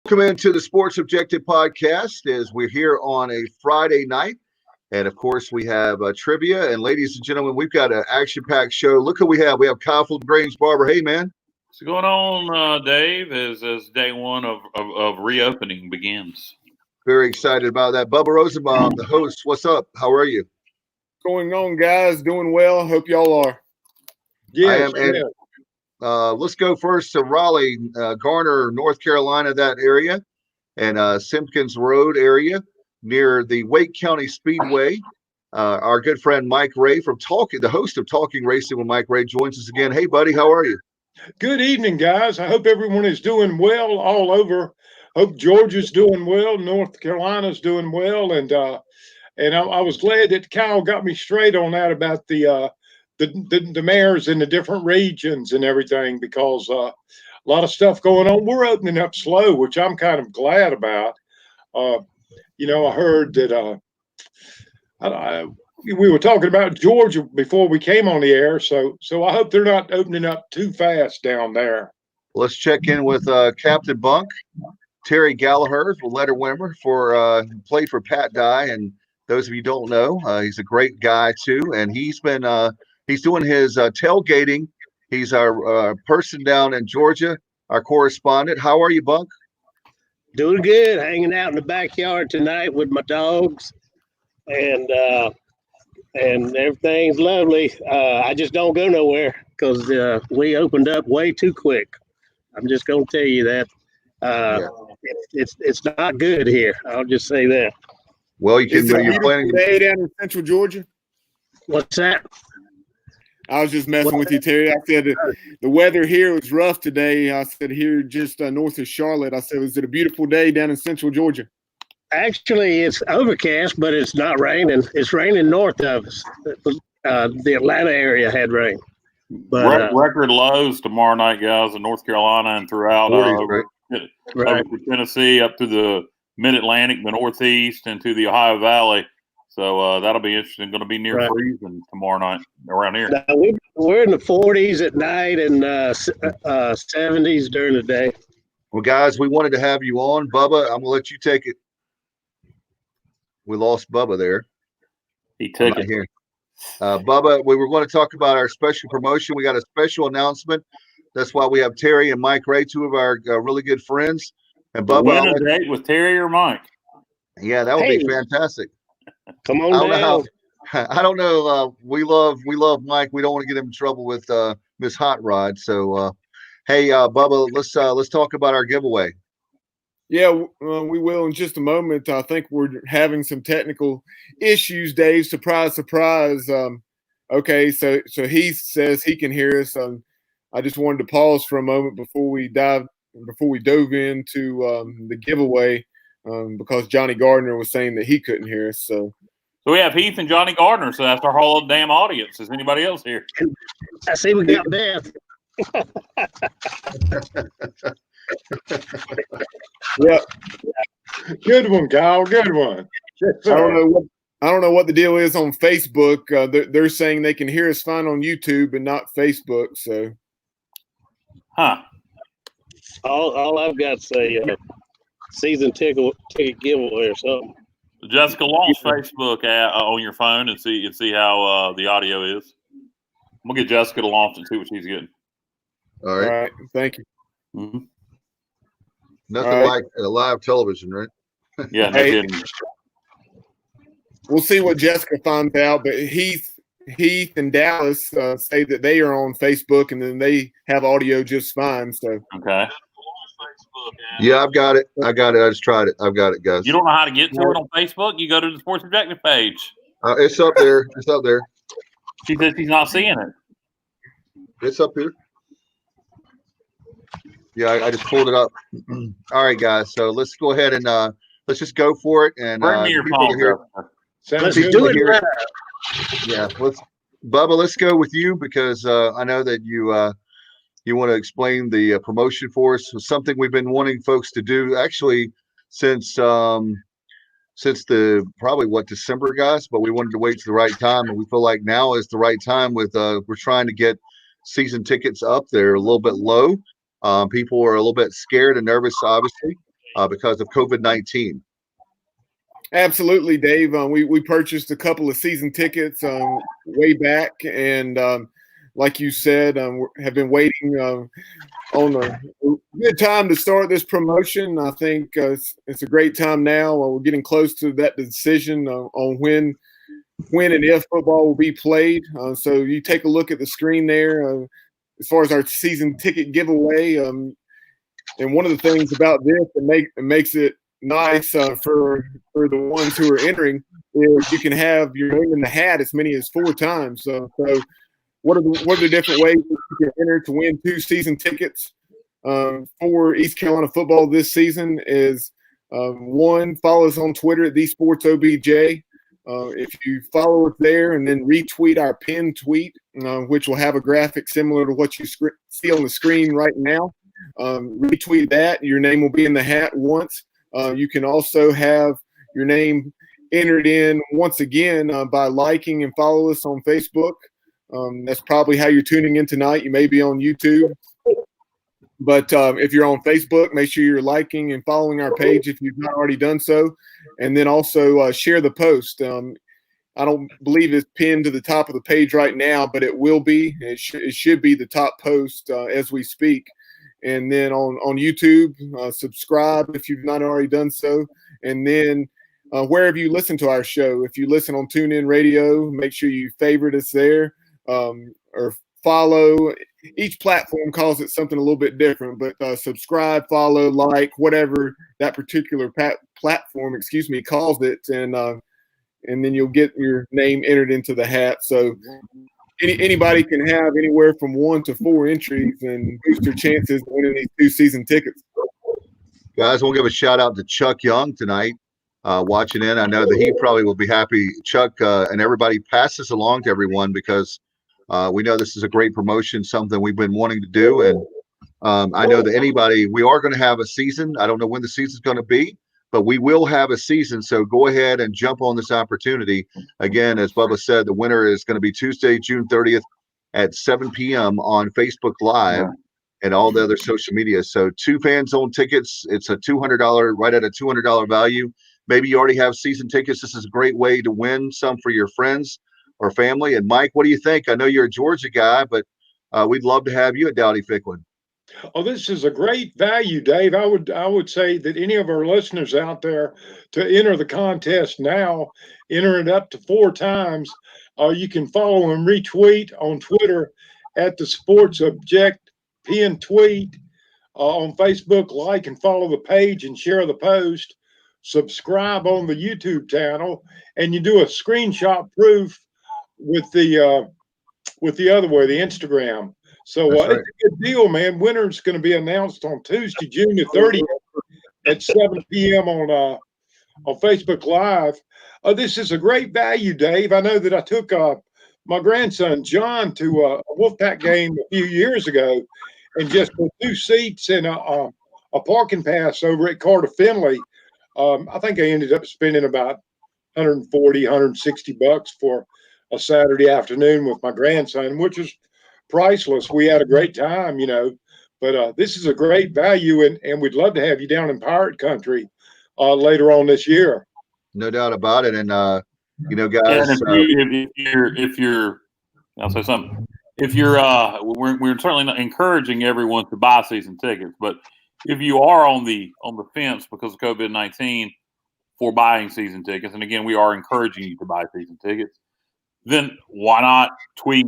Welcome into the Sports Objective podcast as we're here on a Friday night. And of course, we have trivia. And ladies and gentlemen, we've got an action-packed show. Look who we have. We have Kyle from Grange Barber. Hey, man. What's going on, Dave, as day one of reopening begins? Very excited about that. Bubba Rosenbaum, the host. What's up? How are you? Going on, guys? Doing well. Hope y'all are. Yeah, I am. And let's go first to Raleigh, Garner, North Carolina, that area, and Simpkins Road area near the Wake County Speedway. Our good friend Mike Ray from the host of Talking Racing with Mike Ray, joins us again. Hey, buddy, how are you? Good evening, guys. I hope everyone is doing well all over. Hope Georgia's doing well, North Carolina's doing well, and I was glad that Kyle got me straight on that about the mayors in the different regions and everything, because a lot of stuff going on. We're opening up slow, which I'm kind of glad about. I heard that we were talking about Georgia before we came on the air, so I hope they're not opening up too fast down there. Let's check in with Captain Bunk, Terry Gallagher, the letter winner played for Pat Dye, and those of you who don't know, he's a great guy too, and he's been he's doing his tailgating. He's our person down in Georgia, our correspondent. How are you, Bunk? Doing good. Hanging out in the backyard tonight with my dogs, and everything's lovely. I just don't go nowhere because we opened up way too quick. I'm just gonna tell you that. It's not good here. I'll just say that. Well, you're planning day down in Central Georgia. What's that? I was just messing with you, Terry. I said the weather here was rough today. I said here just north of Charlotte. I said, was it a beautiful day down in Central Georgia? Actually, it's overcast, but it's not raining. It's raining north of us. The Atlanta area had rain. But record lows tomorrow night, guys, in North Carolina and throughout over to Tennessee, up to the Mid-Atlantic, the Northeast, and to the Ohio Valley. So that'll be interesting. Going to be near freezing tomorrow night around here. Now, we're in the 40s at night and 70s during the day. Well, guys, we wanted to have you on. Bubba, I'm going to let you take it. We lost Bubba there. He took it here. Bubba, we were going to talk about our special promotion. We got a special announcement. That's why we have Terry and Mike Ray, two of our really good friends. And Bubba, win a date with Terry or Mike. Yeah, that would be fantastic. Come on down. I don't know. We love Mike. We don't want to get him in trouble with Miss Hot Rod. So, hey, Bubba, let's talk about our giveaway. Yeah, we will in just a moment. I think we're having some technical issues, Dave. Surprise, surprise. Okay, so he says he can hear us. I just wanted to pause for a moment before we dove into the giveaway because Johnny Gardner was saying that he couldn't hear us. So we have Heath and Johnny Gardner. So that's our whole damn audience. Is anybody else here? I see we got Beth. Yeah, good one, Kyle. Good one. I don't know what the deal is on Facebook. They're saying they can hear us fine on YouTube and not Facebook. So, All I've got to say season ticket giveaway or something. Jessica, launch Facebook on your phone and see how the audio is. We'll get Jessica to launch and see what she's getting. All right. Thank you. Mm-hmm. Nothing like live television, right? Yeah, no kidding. We'll see what Jessica finds out, but Heath and Dallas say that they are on Facebook and then they have audio just fine. So okay. Yeah, I've got it. I just tried it. I've got it, guys. You don't know how to get to it on Facebook? You go to the Sports Objective page. It's up there. It's up there. She says she's not seeing it. It's up here. Yeah, I just pulled it up. All right, guys. So let's go ahead and let's just go for it. And bring me your phone here. Let's do it here. Yeah, Bubba, let's go with you because I know that you want to explain the promotion for us. It's something we've been wanting folks to do actually since the probably December, guys, but we wanted to wait to the right time, and we feel like now is the right time with we're trying to get season tickets up there a little bit low. People are a little bit scared and nervous, obviously, because of COVID-19. Absolutely, Dave. We purchased a couple of season tickets way back, and like you said, have been waiting on a good time to start this promotion. I think it's a great time now. We're getting close to that decision on when and if football will be played. So you take a look at the screen there as far as our season ticket giveaway. And one of the things about this that makes it nice for the ones who are entering is you can have your name in the hat as many as 4 times. So what are the different ways that you can enter to win 2 season tickets for East Carolina football this season? Is 1, follow us on Twitter at TheSportsOBJ. If you follow us there and then retweet our pinned tweet, which will have a graphic similar to what you see on the screen right now, retweet that. Your name will be in the hat once. You can also have your name entered in once again by liking and follow us on Facebook. That's probably how you're tuning in tonight. You may be on YouTube. But if you're on Facebook, make sure you're liking and following our page if you've not already done so. And then also share the post. I don't believe it's pinned to the top of the page right now, but it will be. It should be the top post as we speak. And then on YouTube, subscribe if you've not already done so. And then wherever you listen to our show, if you listen on TuneIn Radio, make sure you favorite us there or follow. Each platform calls it something a little bit different, but subscribe, follow, like, whatever that particular platform, calls it, and then you'll get your name entered into the hat. So anybody can have anywhere from 1 to 4 entries and boost your chances of winning these 2 season tickets. Guys, we'll give a shout out to Chuck Young tonight, watching in. I know that he probably will be happy. Chuck and everybody, pass this along to everyone because we know this is a great promotion, something we've been wanting to do. And I know that we are going to have a season. I don't know when the season's going to be, but we will have a season. So go ahead and jump on this opportunity. Again, as Bubba said, the winner is going to be Tuesday, June 30th at 7 p.m. on Facebook Live and all the other social media. So 2 fan zone tickets. It's a $200, right at a $200 value. Maybe you already have season tickets. This is a great way to win some for your friends or family. And Mike, what do you think? I know you're a Georgia guy, but we'd love to have you at Dowdy Ficklen. Oh, this is a great value, Dave. I would say that any of our listeners out there to enter the contest now, enter it up to 4 times. You can follow and retweet on Twitter at the Sports Object pin tweet. On Facebook, like and follow the page and share the post. Subscribe on the YouTube channel, and you do a screenshot proof with the other way, the Instagram. So it's a good deal, man. Winner's going to be announced on Tuesday, June the 30th at 7 p.m. on Facebook Live. This is a great value, Dave. I know that I took my grandson, John, to a Wolfpack game a few years ago, and just for 2 seats and a parking pass over at Carter Finley, I think I ended up spending about $140, $160 for a Saturday afternoon with my grandson, which was priceless. We had a great time, but this is a great value, and we'd love to have you down in Pirate Country later on this year. No doubt about it. And guys, if you're I'll say something. If you're we're certainly not encouraging everyone to buy season tickets, but if you are on the fence because of COVID-19 for buying season tickets, and again, we are encouraging you to buy season tickets, then why not tweet,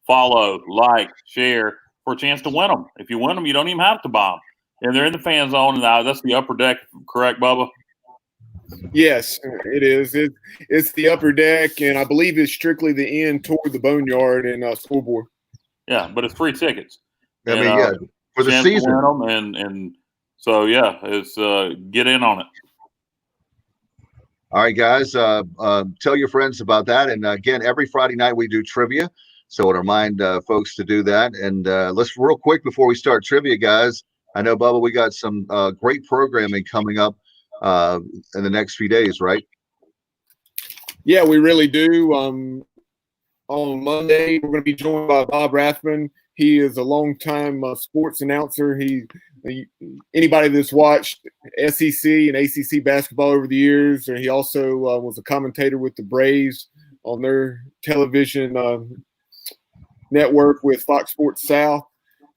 follow, like, share for a chance to win them? If you win them, you don't even have to buy them. And they're in the fan zone, and that's the upper deck, correct, Bubba? Yes, it is. It's the upper deck, and I believe it's strictly the end toward the boneyard and scoreboard. Yeah, but it's free tickets. I mean, for the season. And so, it's get in on it. All right, guys, tell your friends about that. And again, every Friday night we do trivia. So I would remind folks to do that. And let's real quick before we start trivia, guys. I know, Bubba, we got some great programming coming up in the next few days, right? Yeah, we really do. On Monday, we're going to be joined by Bob Rathman. He is a longtime sports announcer. He Anybody that's watched SEC and ACC basketball over the years, and he also was a commentator with the Braves on their television network with Fox Sports South.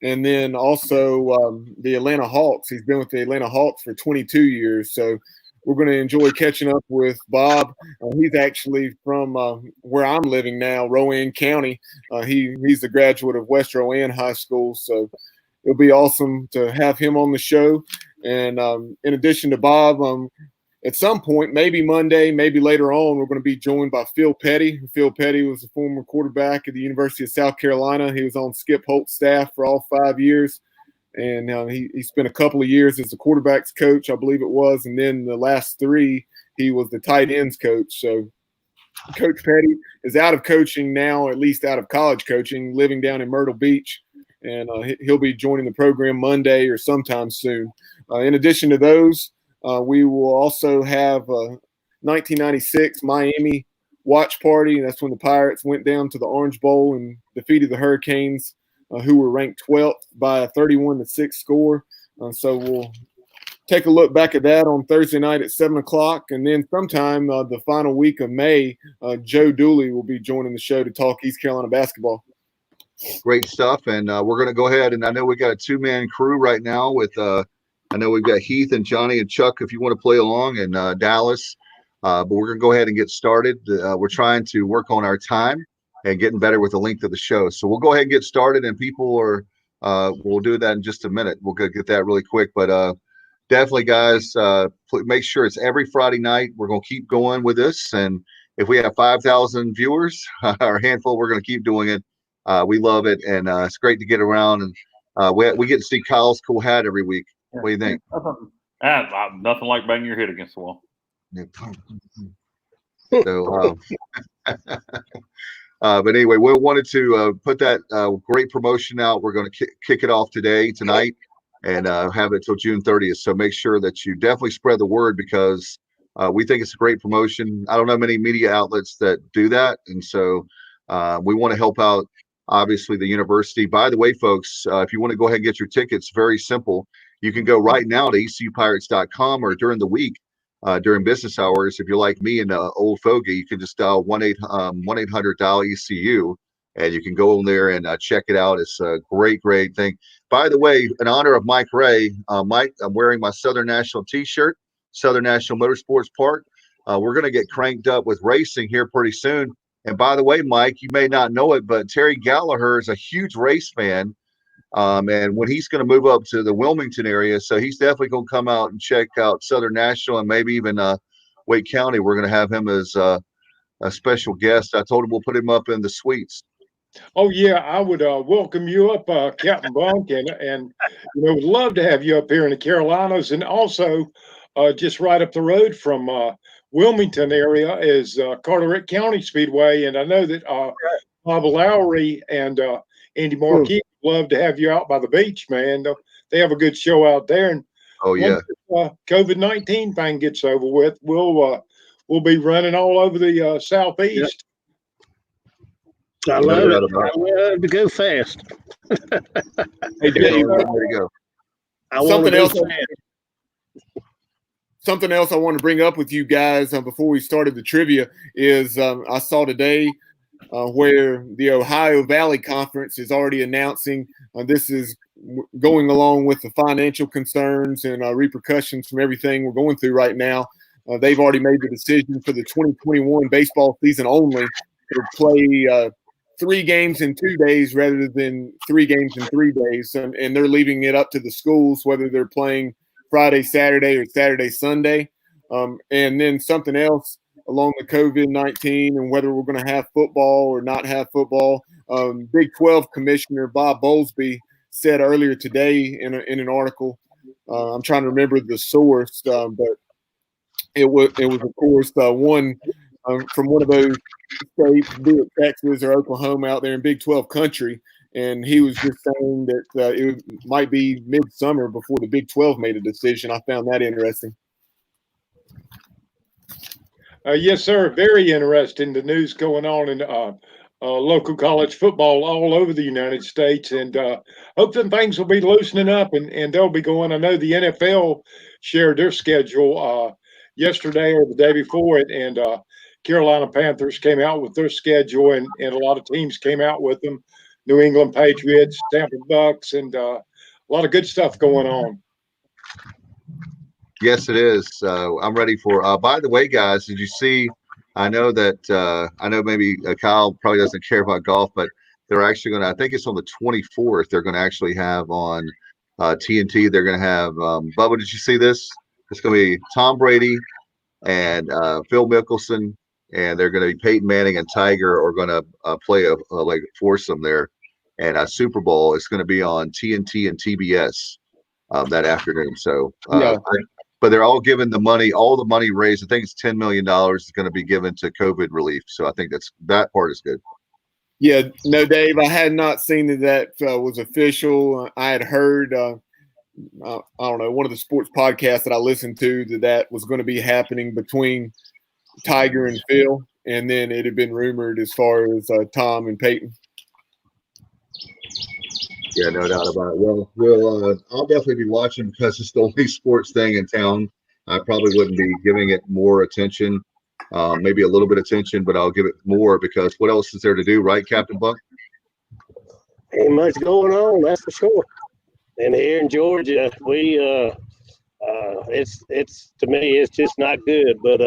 And then also the Atlanta Hawks. He's been with the Atlanta Hawks for 22 years. So we're going to enjoy catching up with Bob. He's actually from where I'm living now, Rowan County. He's the graduate of West Rowan High School. So it'll be awesome to have him on the show. And in addition to Bob, at some point, maybe Monday, maybe later on, we're going to be joined by Phil Petty. Phil Petty was a former quarterback at the University of South Carolina. He was on Skip Holt's staff for all 5 years. And he spent a couple of years as the quarterback's coach, I believe it was. And then the last 3, he was the tight ends coach. So Coach Petty is out of coaching now, at least out of college coaching, living down in Myrtle Beach. And he'll be joining the program Monday or sometime soon. In addition to those, we will also have 1996 Miami watch party. That's when the Pirates went down to the Orange Bowl and defeated the Hurricanes, who were ranked 12th by a 31-6 score. So we'll take a look back at that on Thursday night at 7 o'clock. And then sometime the final week of May, Joe Dooley will be joining the show to talk East Carolina basketball. Great stuff. And we're going to go ahead. And I know we got a 2-man crew right now with I know we've got Heath and Johnny and Chuck if you want to play along, and Dallas. But we're going to go ahead and get started. We're trying to work on our time and getting better with the length of the show. So we'll go ahead and get started, and people are we'll do that in just a minute. We'll get that really quick. But definitely, guys, make sure it's every Friday night. We're going to keep going with this. And if we have 5,000 viewers or a handful, we're going to keep doing it. We love it, and it's great to get around. And we get to see Kyle's cool hat every week. What do you think? Nothing like banging your head against the wall. So, but anyway, we wanted to put that great promotion out. We're going to kick it off tonight, and have it till June 30th. So make sure that you definitely spread the word, because we think it's a great promotion. I don't know many media outlets that do that, and so we want to help out, obviously, the university. By the way, folks, if you want to go ahead and get your tickets, very simple. You can go right now to ecupirates.com, or during the week, during business hours. If you're like me and old fogey, you can just dial 1-800-DIAL-ECU, and you can go in there and check it out. It's a great thing. By the way, in honor of Mike Ray, Mike, I'm wearing my Southern National t-shirt, Southern National Motorsports Park. We're going to get cranked up with racing here pretty soon. And by the way, Mike, you may not know it, but Terry Gallagher is a huge race fan. And when he's going to move up to the Wilmington area, so he's definitely going to come out and check out Southern National, and maybe even Wake County. We're going to have him as a special guest. I told him we'll put him up in the suites. Oh yeah, I would welcome you up, Captain Bunk, and would love to have you up here in the Carolinas, and also just right up the road from Wilmington area is Carteret County Speedway, and I know that Bob Lowry and Andy Markey love to have you out by the beach, man. They have a good show out there. And once COVID-19 thing gets over with, we'll be running all over the southeast. I love it. I love to go fast. Hey, there you go. Something else I want to bring up with you guys before we started the trivia is I saw today where the Ohio Valley Conference is already announcing this is going along with the financial concerns and repercussions from everything we're going through right now. They've already made the decision for the 2021 baseball season only to play 3 games in 2 days rather than 3 games in 3 days. And they're leaving it up to the schools whether they're playing Friday, Saturday, or Saturday, Sunday. And then something else along the COVID-19 and whether we're going to have football or not have football. Big 12 Commissioner Bob Bowlesby said earlier today in an article, I'm trying to remember the source, but it was of course one from one of those states, be it Texas or Oklahoma, out there in Big 12 country. And he was just saying that it might be midsummer before the Big 12 made a decision. I found that interesting. Yes, sir. Very interesting. The news going on in local college football all over the United States, and hope that things will be loosening up and they'll be going. I know the NFL shared their schedule yesterday or the day before it, and Carolina Panthers came out with their schedule, and a lot of teams came out with them. New England Patriots, Tampa Bucs, and a lot of good stuff going on. Yes, it is. I'm ready for. By the way, guys, did you see? I know that I know maybe Kyle probably doesn't care about golf, but they're actually going to. I think it's on the 24th. They're going to actually have on TNT. They're going to have. Bubba, did you see this? It's going to be Tom Brady and Phil Mickelson, and they're going to be Peyton Manning and Tiger are going to play a like foursome there, and a Super Bowl. It's going to be on TNT and TBS that afternoon. So, but they're all given the money, all the money raised. I think it's $10 million is going to be given to COVID relief. So I think that part is good. Yeah, no, Dave, I had not seen that was official. I had heard, I don't know, one of the sports podcasts that I listened to that was going to be happening between Tiger and Phil, and then it had been rumored as far as Tom and Peyton. Yeah, no doubt about it. Well, I'll definitely be watching because it's the only sports thing in town. I probably wouldn't be giving it more attention, maybe a little bit of attention, but I'll give it more because what else is there to do, right, Captain Buck? Ain't much going on, that's for sure. And here in Georgia, we it's to me it's just not good. But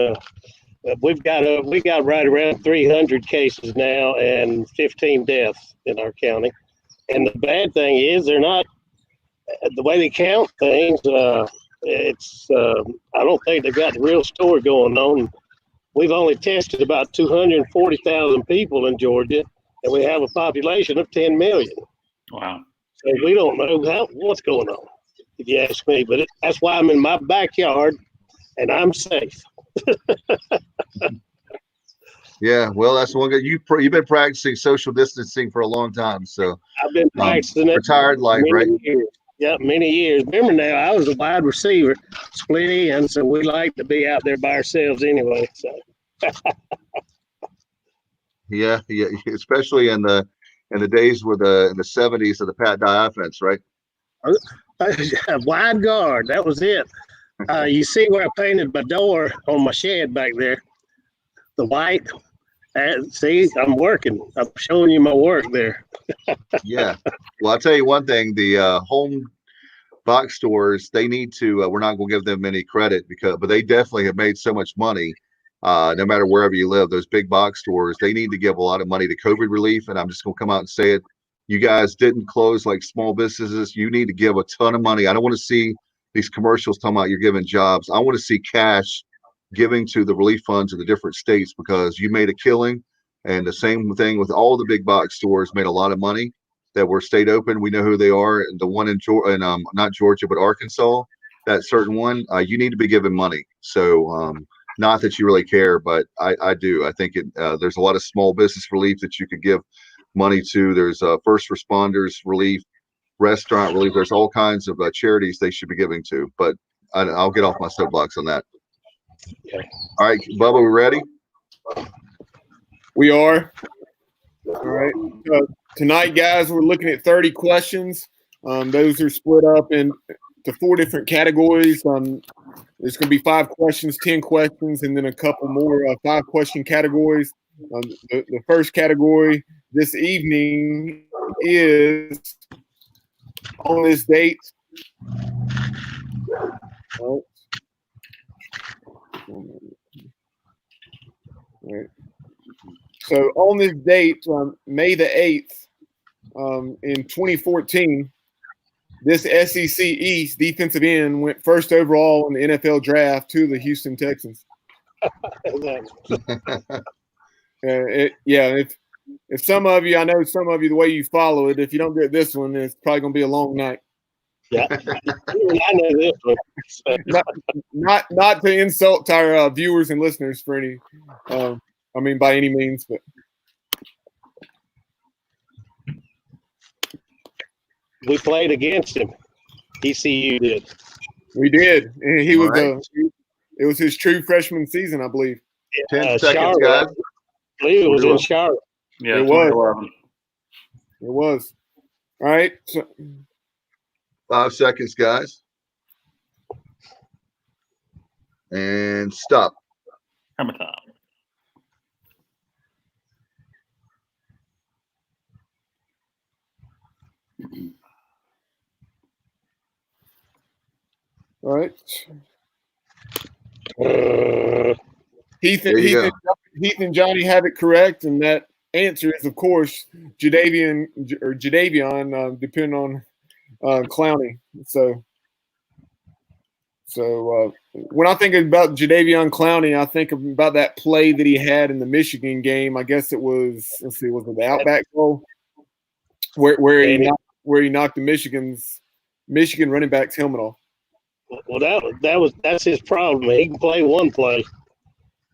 we got right around 300 cases now and 15 deaths in our county. And the bad thing is they're not the way they count things. It's I don't think they've got the real story going on. We've only tested about 240,000 people in Georgia, and we have a population of 10 million. Wow. So we don't know what's going on, if you ask me. But that's why I'm in my backyard, and I'm safe. Yeah, well, that's one good. You've been practicing social distancing for a long time, so I've been practicing it retired life, right? Years. Yeah, many years. Remember now, I was a wide receiver, split end, so we like to be out there by ourselves anyway. So. Yeah, especially in the days in the 70s of the Pat Dye offense, right? Wide guard, that was it. You see where I painted my door on my shed back there, the white. See, I'm working. I'm showing you my work there. Yeah. Well, I'll tell you one thing. The home box stores, they need to, we're not going to give them any credit but they definitely have made so much money. No matter wherever you live, those big box stores, they need to give a lot of money to COVID relief. And I'm just going to come out and say it. You guys didn't close like small businesses. You need to give a ton of money. I don't want to see these commercials talking about you're giving jobs. I want to see cash giving to the relief funds of the different states because you made a killing. And the same thing with all the big box stores made a lot of money that were stayed open. We know who they are. And the one in not Georgia, but Arkansas, that certain one, you need to be giving money. So not that you really care, but I do. I think there's a lot of small business relief that you could give money to. There's first responders relief, restaurant relief. There's all kinds of charities they should be giving to. But I'll get off my soapbox on that. Okay. All right, Bubba, we ready? We are. All right. Tonight, guys, we're looking at 30 questions. Those are split up into 4 different categories. There's going to be 5 questions, 10 questions, and then a couple more 5-question categories. The first category this evening is on this date. All right. So on this date, May the 8th, in 2014, this SEC East defensive end went first overall in the NFL draft to the Houston Texans. If some of you, I know some of you, the way you follow it, if you don't get this one, it's probably going to be a long night. Yeah, I know this one. not to insult our viewers and listeners for any, by any means, but we played against him. ECU did. We did, and he was right. It was his true freshman season, I believe. 10 seconds, Charlotte. guys. I believe it was in Charlotte. Yeah, it was. It was. All right. So, 5 seconds, guys. And stop. Hammer time. all right. Heath and Johnny have it correct, and that answer is, of course, Jadeveon, depending on Clowney. So when I think about Jadeveon Clowney, I think about that play that he had in the Michigan game. I guess it was, was it the Outback goal where he knocked the Michigan running back's helmet off. Well, that's his problem. He can play one play,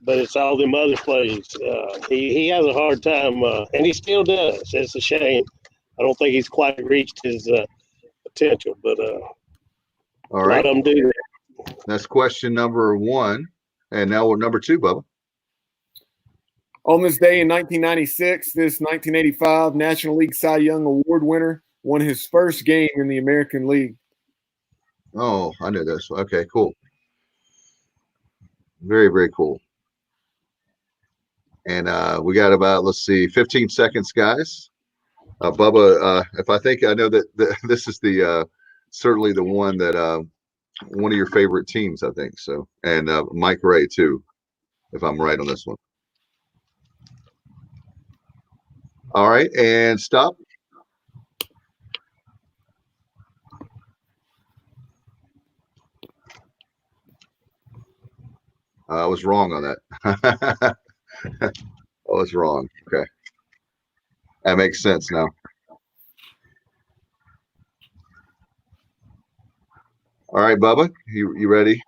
but it's all them other plays. He has a hard time, and he still does. It's a shame. I don't think he's quite reached his potential, but all right. A lot of them do that. That's question number 1. And now we're number 2, Bubba. On this day in 1996, this 1985 National League Cy Young Award winner won his first game in the American League. Oh, I know this. Okay, cool. Very, very cool. And we got about, 15 seconds, guys. Bubba, if I think I know that this is the certainly the one that one of your favorite teams, I think so, and Mike Ray too, if I'm right on this one. All right, and stop. I was wrong on that. I was wrong. Okay, that makes sense now. All right, Bubba, you ready?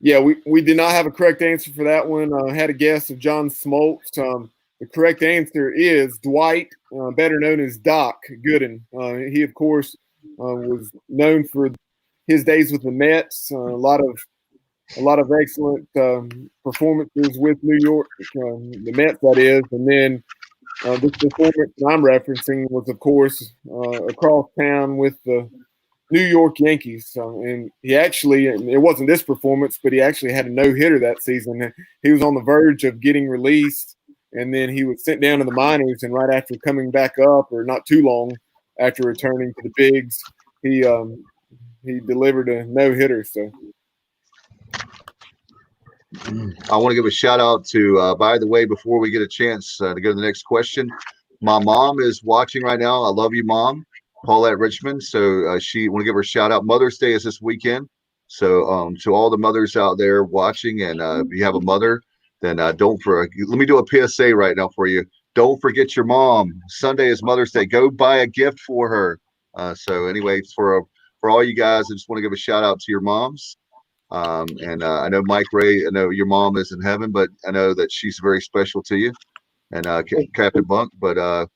Yeah, we did not have a correct answer for that one. I had a guess of John Smoltz. The correct answer is Dwight, better known as Doc Gooden. He, of course, was known for his days with the Mets. A lot of excellent performances with New York, the Mets, that is. And then this performance I'm referencing was, of course, across town with the New York Yankees. And he actually, it wasn't this performance, but he actually had a no-hitter that season. He was on the verge of getting released, and then he was sent down to the minors, and right after coming back up, or not too long after returning to the bigs, he delivered a no-hitter. So I want to give a shout out to, by the way, before we get a chance to go to the next question, my mom is watching right now. I love you, Mom. Paulette Richmond. So she want to give her a shout out. Mother's Day is this weekend. So to all the mothers out there watching, and if you have a mother, then don't forget. Let me do a PSA right now for you. Don't forget your mom. Sunday is Mother's Day. Go buy a gift for her. So anyway, for all you guys, I just want to give a shout out to your moms. And I know Mike Ray, I know your mom is in heaven, but I know that she's very special to you, and Captain Bunk. But I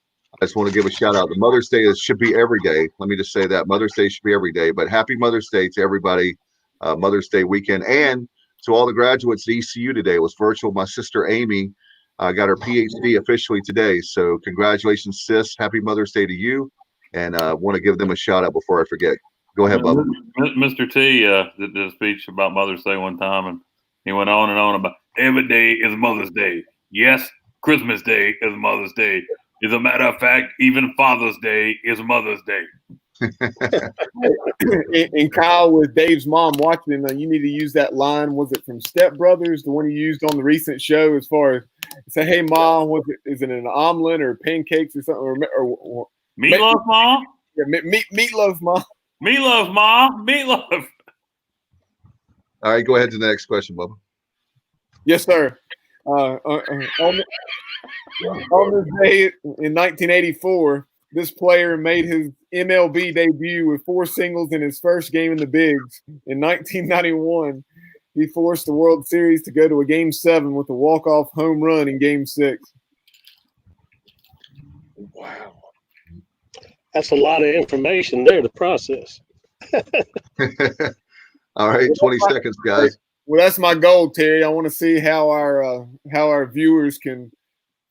just want to give a shout out. The Mother's Day should be every day. Let me just say that Mother's Day should be every day. But happy Mother's Day to everybody. Mother's Day weekend, and to all the graduates at ECU today. It was virtual. My sister Amy got her PhD officially today. So congratulations, sis. Happy Mother's Day to you. And want to give them a shout out before I forget. Go ahead, Bubba. Mr. T did a speech about Mother's Day one time, and he went on and on about every day is Mother's Day. Yes, Christmas Day is Mother's Day. As a matter of fact, even Father's Day is Mother's Day. And Kyle, with Dave's mom watching, you need to use that line. Was it from Step Brothers, the one you used on the recent show? As far as say, "Hey, Mom, is it an omelet or pancakes or something?" Or meatloaf, Mom. Yeah, meatloaf, Mom. Meatloaf, Mom. Meatloaf. All right, go ahead to the next question, Bubba. Yes, sir. On this day in 1984, this player made his MLB debut with 4 singles in his first game in the bigs. In 1991, he forced the World Series to go to a Game 7 with a walk-off home run in Game 6. Wow. That's a lot of information there to process. All right, 20 seconds, guys. Well, that's my goal, Terry. I want to see how our viewers can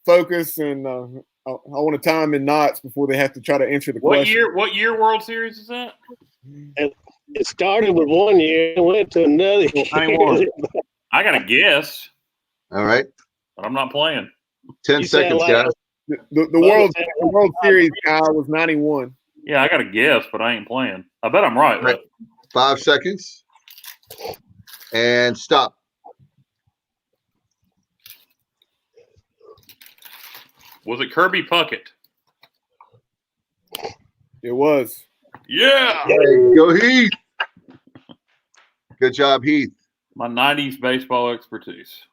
focus, and I want to tie them in knots before they have to try to answer the question. What year World Series is that? It started with 1 year and went to another. 91. I got a guess. All right. But I'm not playing. 10 seconds, guys. The World Series, Kyle, was 91. Yeah, I got a guess, but I ain't playing. I bet I'm right. Right. 5 seconds. And stop. Was it Kirby Puckett? It was. Yeah. Go Heath. Good job, Heath. My 90s baseball expertise.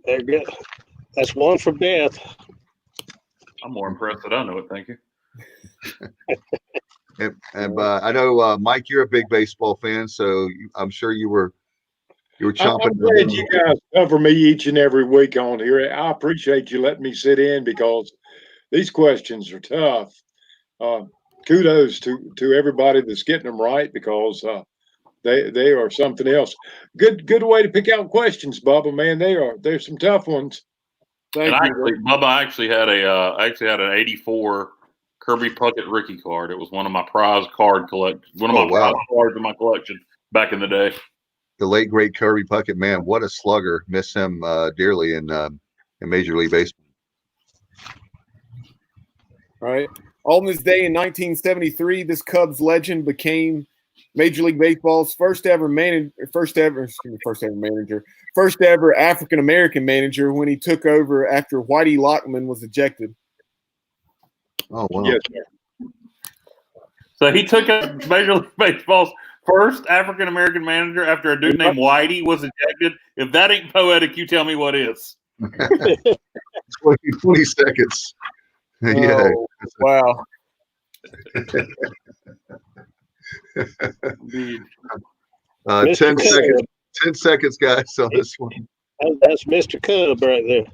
There you go. That's one for Beth. I'm more impressed that I know it. Thank you. And I know, Mike, you're a big baseball fan, so I'm sure you were chomping. I'm glad you guys cover me each and every week on here. I appreciate you letting me sit in because these questions are tough. Kudos to everybody that's getting them right because they are something else. Good way to pick out questions, Bubba. Man, there's some tough ones. Bubba, I actually had an '84 Kirby Puckett rookie card. It was one of my prize card collection. Prize cards in my collection back in the day. The late great Kirby Puckett, man, what a slugger! Miss him dearly in Major League Baseball. All right. On this day in 1973, this Cubs legend became Major League Baseball's first ever African American manager when he took over after Whitey Lockman was ejected. Oh wow! Yes, So he took up Major League Baseball's first African American manager after a dude named Whitey was ejected. If that ain't poetic, you tell me what is. 20 seconds. Yeah. Oh, wow. 10 seconds. 10 seconds, guys, on this one. That's Mr. Cub right there.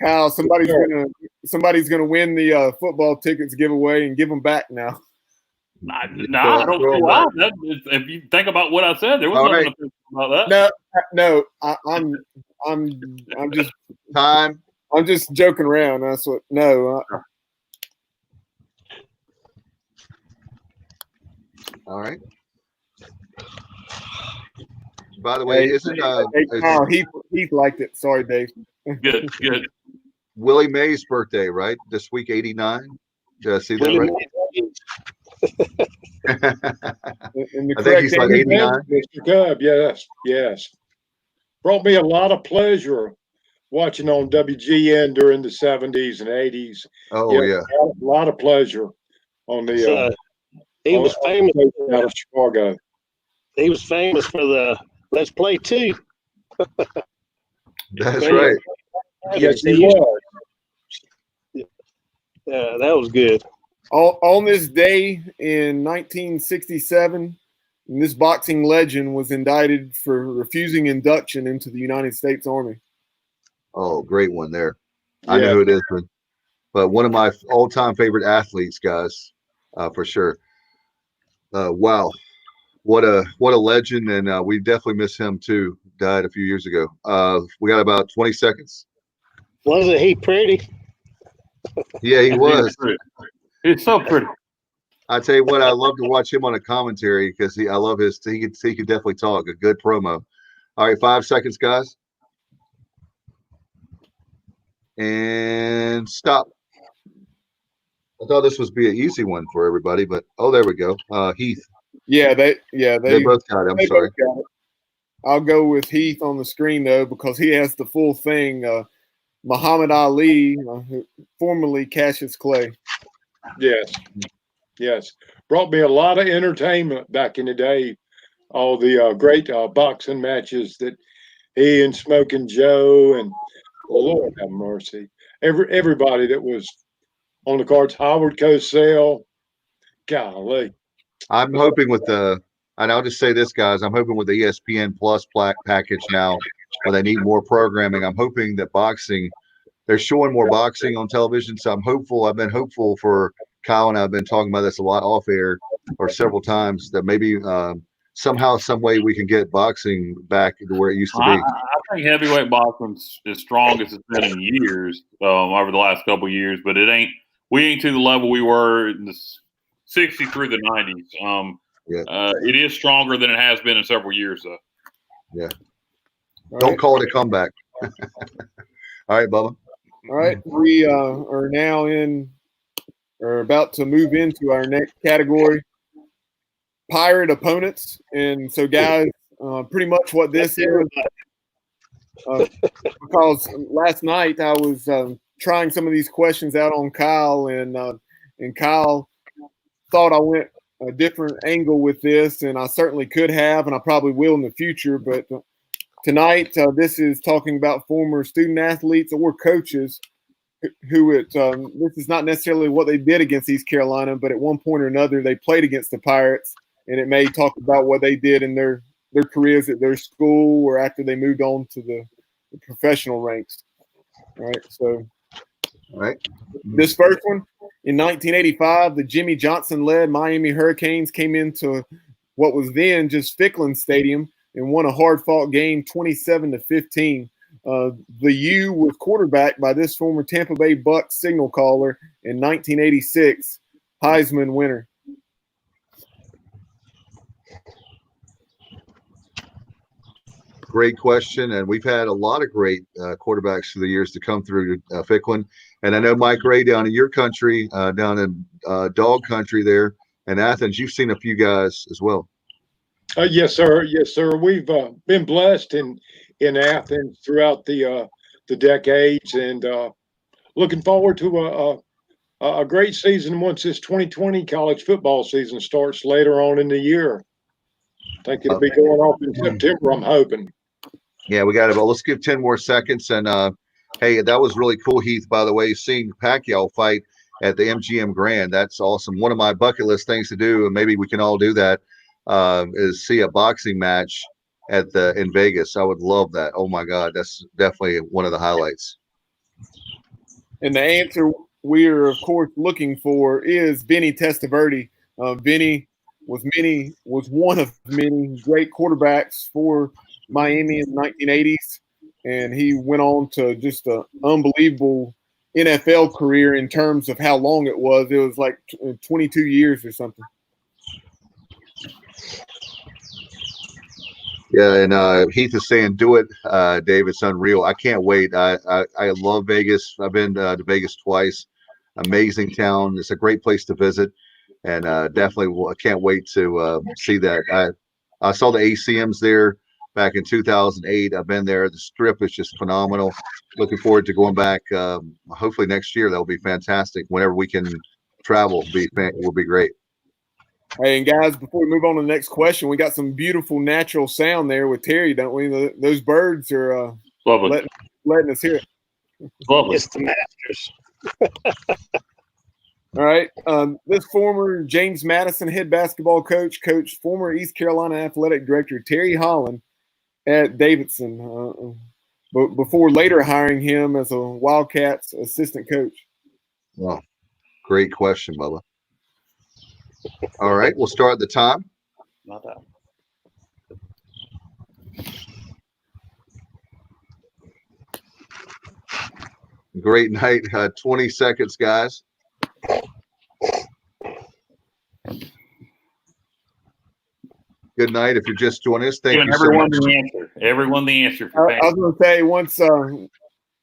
Kyle, somebody's gonna win the football tickets giveaway and give them back now. I don't see why. If you think about what I said, there was nothing about that. No, I'm just time. I'm just joking around. That's what. No. All right. By the way, Heath liked it. Sorry, Dave. Good. Willie Mays' birthday, right? This week, 89. Did I see that right? I think he's like 89. Mr. Cub, yes. Brought me a lot of pleasure watching on WGN during the 70s and 80s. Oh, yeah. A lot of pleasure on the he was famous out of Chicago. He was famous for the Let's Play 2. That's right. Yes, he was. Yeah, that was good. On this day in 1967, this boxing legend was indicted for refusing induction into the United States Army. Oh, great one there. I know who it is, but one of my all-time favorite athletes, guys, for sure. Wow, what a legend, and we definitely miss him too. Died a few years ago. We got about 20 seconds. Wasn't he pretty? Yeah, he was. He's so pretty. I tell you what, I love to watch him on a commentary because I love he could definitely talk. A good promo. All right, 5 seconds, guys. And stop. I thought this would be an easy one for everybody, but there we go. Heath. Yeah, they both got it. I'm sorry. I'll go with Heath on the screen though because he has the full thing. Muhammad Ali, formerly Cassius Clay. Yes. Brought me a lot of entertainment back in the day. All the great boxing matches that he and Smoking Joe and Lord have mercy. Everybody that was on the cards. Howard Cosell. Golly. I'm hoping and I'll just say this, guys, I'm hoping with the ESPN Plus package now where they need more programming, I'm hoping that they're showing more boxing on television. So I'm hopeful. I've been hopeful for Kyle and I've been talking about this a lot off air or several times that maybe somehow, some way we can get boxing back to where it used to be. I think heavyweight boxing's as strong as it's been in years, over the last couple of years, but we ain't to the level we were in the 60s through the 90s. It is stronger than it has been in several years, though. Yeah. Don't call it a comeback. All right, Bubba. All right. We are now about to move into our next category, Pirate opponents. And so, guys, pretty much what this is, because last night I was trying some of these questions out on Kyle, and Kyle thought I went a different angle with this, and I certainly could have, and I probably will in the future. But tonight, this is talking about former student athletes or coaches who this is not necessarily what they did against East Carolina, but at one point or another, they played against the Pirates, and it may talk about what they did in their careers at their school or after they moved on to the professional ranks. All right, so this first one, in 1985, the Jimmy Johnson-led Miami Hurricanes came into what was then just Ficklen Stadium and won a hard-fought game 27-15. The U was quarterbacked by this former Tampa Bay Bucs signal caller in 1986, Heisman winner. Great question, and we've had a lot of great quarterbacks through the years to come through Ficklen. And I know Mike Ray down in your country, down in dog country there in Athens, you've seen a few guys as well. Yes, sir. Yes, sir. We've been blessed in Athens throughout the decades, and looking forward to a great season once this 2020 college football season starts later on in the year. I think it'll be going off in September, I'm hoping. Yeah, we got it. Well, let's give 10 more seconds. And hey, that was really cool, Heath, by the way, seeing Pacquiao fight at the MGM Grand. That's awesome. One of my bucket list things to do, and maybe we can all do that, is see a boxing match in Vegas. I would love that. Oh my God, that's definitely one of the highlights. And the answer we are, of course, looking for is Vinny Testaverde. Vinny was one of many great quarterbacks for Miami in the 1980s, and he went on to just an unbelievable NFL career in terms of how long it was. It was like 22 years or something. Yeah, and Heath is saying, do it, Dave. It's unreal. I can't wait. I love Vegas. I've been to Vegas twice. Amazing town. It's a great place to visit, and definitely I can't wait to see that. I saw the ACMs there back in 2008. I've been there. The Strip is just phenomenal. Looking forward to going back. Hopefully next year. That'll be fantastic. Whenever we can travel, will be great. Hey, and guys, before we move on to the next question, we got some beautiful natural sound there with Terry, don't we? Those birds are letting us hear it. It's the Masters. All right. This former James Madison head basketball coached former East Carolina athletic director Terry Holland at Davidson before later hiring him as a Wildcats assistant coach. Wow. Great question, Bubba. All right. We'll start the time. Not that. Great night. 20 seconds, guys. Good night. If you're just joining us, thank you so much. Everyone the answer. I was going to say, once,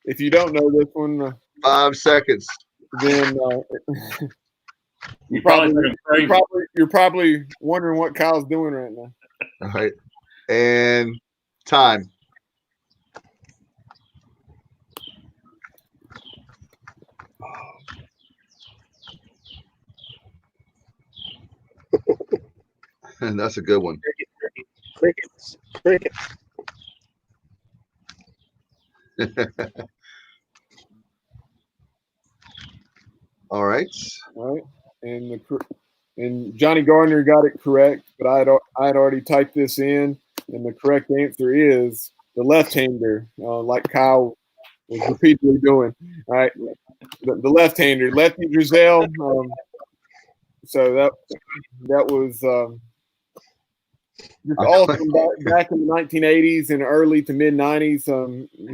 if you don't know this one, 5 seconds. Then you're probably wondering what Kyle's doing right now. All right. And time. And that's a good one. Crickets. All right. All right. And Johnny Gardner got it correct, but I had already typed this in, and the correct answer is the left-hander, like Kyle was repeatedly doing. All right. The left-hander, Lefty Driesell. So that was just awesome back in the 1980s and early to mid 90s.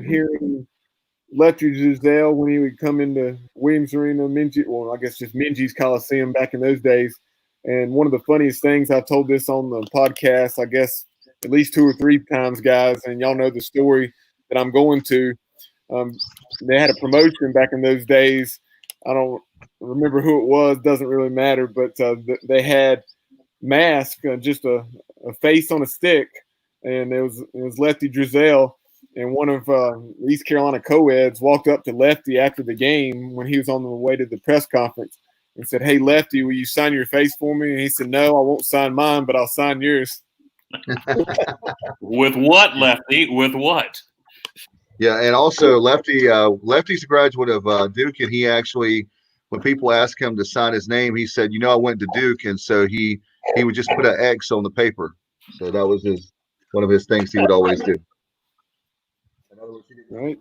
Hearing Lefty Driesell when he would come into Williams Arena-Minges, well, I guess just Minges Coliseum back in those days. And one of the funniest things, I told this on the podcast, I guess at least 2 or 3 times, guys, and y'all know the story that I'm going to. They had a promotion back in those days. I don't remember who it was, doesn't really matter, but they had mask, just a face on a stick, and it was Lefty Driesell. And one of East Carolina co-eds walked up to Lefty after the game when he was on the way to the press conference and said, "Hey, Lefty, will you sign your face for me?" And he said, "No, I won't sign mine, but I'll sign yours." With what, Lefty? With what? Yeah, and also Lefty's a graduate of Duke, and he actually, when people asked him to sign his name, he said, "I went to Duke," and so he would just put an X on the paper. So that was one of his things he would always do. Right.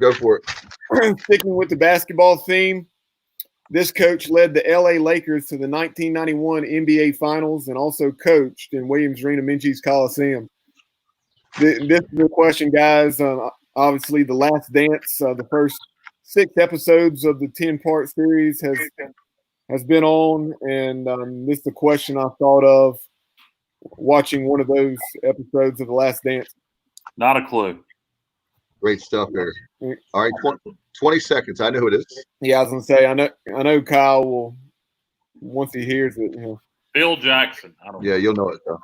Go for it. Sticking with the basketball theme, this coach led the LA Lakers to the 1991 NBA Finals and also coached in Williams Arena-Minges Coliseum. This is a question, guys. Obviously, The Last Dance, the first 6 episodes of the 10-part series has been on, and this is the question I thought of watching one of those episodes of The Last Dance. Not a clue. Great stuff there. All right, 20 seconds. I know who it is. Yeah, I was gonna say I know Kyle will once he hears it. Phil Jackson. I don't know. Yeah, you'll know it though.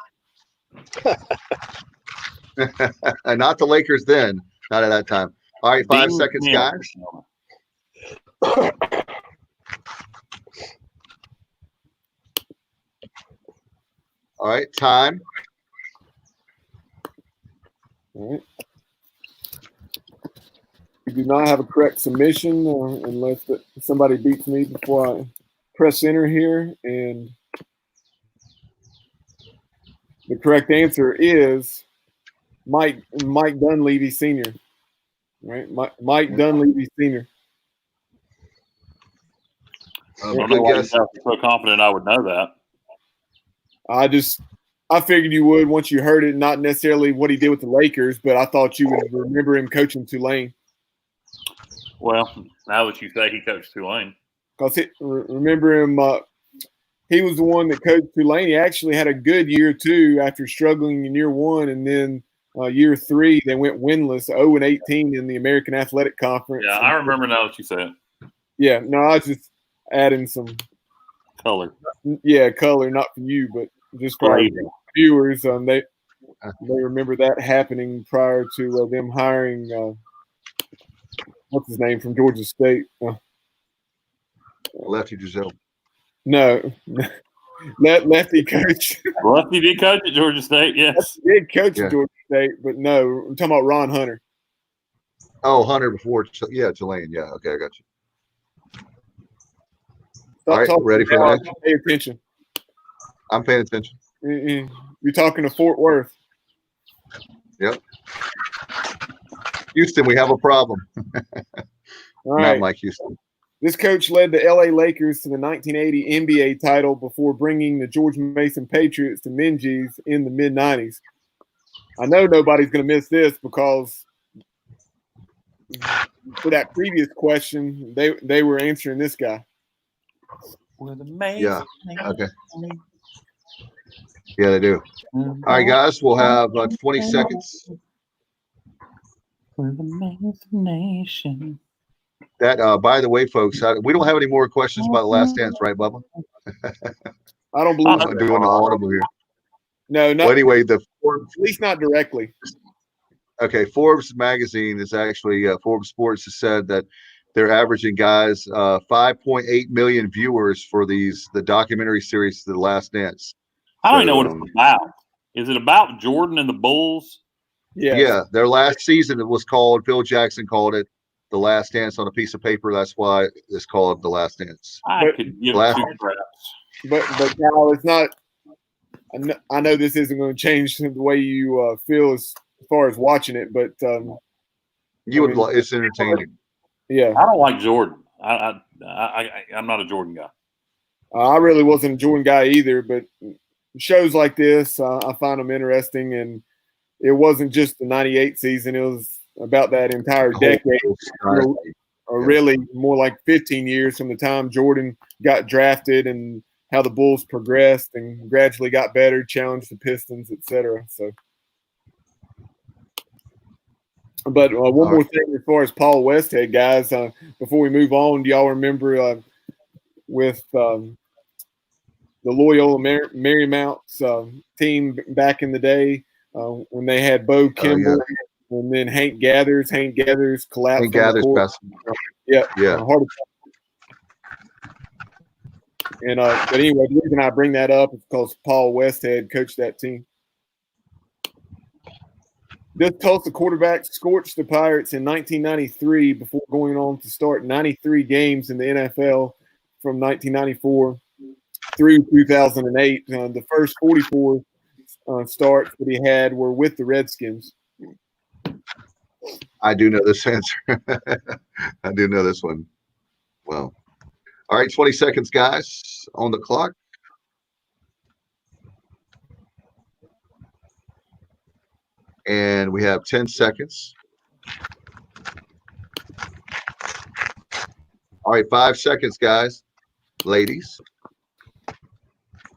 And not the Lakers then. Not at that time. All right, 5 seconds, guys. All right, time. All right. We do not have a correct submission unless somebody beats me before I press enter here. And the correct answer is Mike Dunleavy Sr. Right? Mike Dunleavy Sr. I don't know why you're so confident I would know that. I figured you would once you heard it, not necessarily what he did with the Lakers, but I thought you would remember him coaching Tulane. Well, now that you say he coached Tulane. Because remember him, he was the one that coached Tulane. He actually had a good year, too, after struggling in year 1. And then year 3, they went winless, 0-18 in the American Athletic Conference. Yeah, I remember now that you say it. Yeah, no, I was just adding some color. Yeah, color, not for you, but just for our viewers. They remember that happening prior to them hiring what's his name from Georgia State? Lefty Driesell. No, Lefty coach. Lefty did coach at Georgia State, yes. Lefty did coach at Georgia State, but no, I'm talking about Ron Hunter. Oh, Hunter before, Tulane. Yeah, okay, I got you. All right, ready for the next? Pay attention. I'm paying attention. You're talking to Fort Worth. Yep. Houston, we have a problem. All right. Not Mike Houston. This coach led the LA Lakers to the 1980 NBA title before bringing the George Mason Patriots to Minges in the mid-90s. I know nobody's going to miss this because for that previous question, they were answering this guy. Yeah. Okay. Yeah, they do. All right, guys, we'll have 20 seconds. For the nation. That, by the way, folks, we don't have any more questions about The Last Dance, right, Bubba? I don't believe I'm doing the audible here. No, not. Well, anyway, at least not directly. Okay, Forbes magazine is actually Forbes Sports has said that they're averaging, guys, 5.8 million viewers for the documentary series The Last Dance. I don't know what it's about. Is it about Jordan and the Bulls? Yeah. Yeah, their last season it was called, Phil Jackson called it The Last Dance on a piece of paper. That's why it's called The Last Dance. I could give two craps. But now it's not. I know this isn't going to change the way you feel as far as watching it, but it's entertaining. Yeah, I don't like Jordan. I'm not a Jordan guy. I really wasn't a Jordan guy either, but shows like this, I find them interesting. And it wasn't just the 98 season. It was about that entire decade, or really more like 15 years from the time Jordan got drafted and how the Bulls progressed and gradually got better, challenged the Pistons, etc. So, but one more thing as far as Paul Westhead, guys, before we move on, do y'all remember with the Loyola Marymount's team back in the day when they had Bo Kimball and then Hank Gathers? Hank Gathers collapsed. Hank Gathers passed. Yeah. And but anyway, the reason I bring that up is because Paul Westhead coached that team. This Tulsa quarterback scorched the Pirates in 1993 before going on to start 93 games in the NFL from 1994 through 2008. The first 44 starts that he had were with the Redskins. I do know this answer. I do know this one. Well, all right, 20 seconds, guys, on the clock. And we have 10 seconds. All right, 5 seconds, guys, ladies.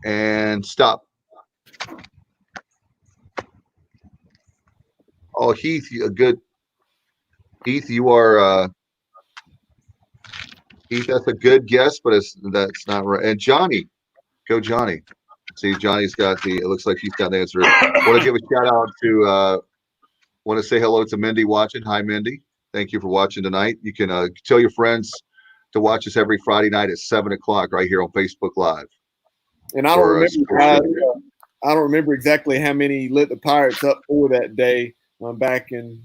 And stop. Oh, Heath, Heath, you are Heath, that's a good guess, but that's not right. And Johnny, go Johnny. See, Johnny's got it looks like he's got the answer. Want to give a shout out to, want to say hello to Mindy watching. Hi, Mindy. Thank you for watching tonight. You can tell your friends to watch us every Friday night at 7 o'clock right here on Facebook Live. And I don't remember exactly how many lit the Pirates up for that day back in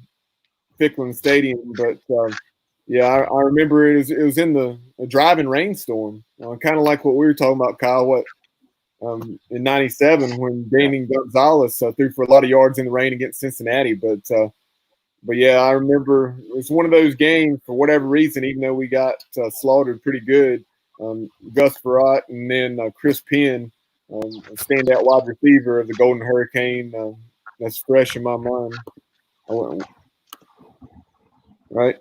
Ficklen Stadium, but yeah, I remember it was in the driving rainstorm, kind of like what we were talking about, Kyle. In '97 when Damien Gonzalez threw for a lot of yards in the rain against Cincinnati, but yeah, I remember it was one of those games for whatever reason. Even though we got slaughtered pretty good, Gus Farratt and then Chris Penn, a standout wide receiver of the Golden Hurricane, that's fresh in my mind. Right.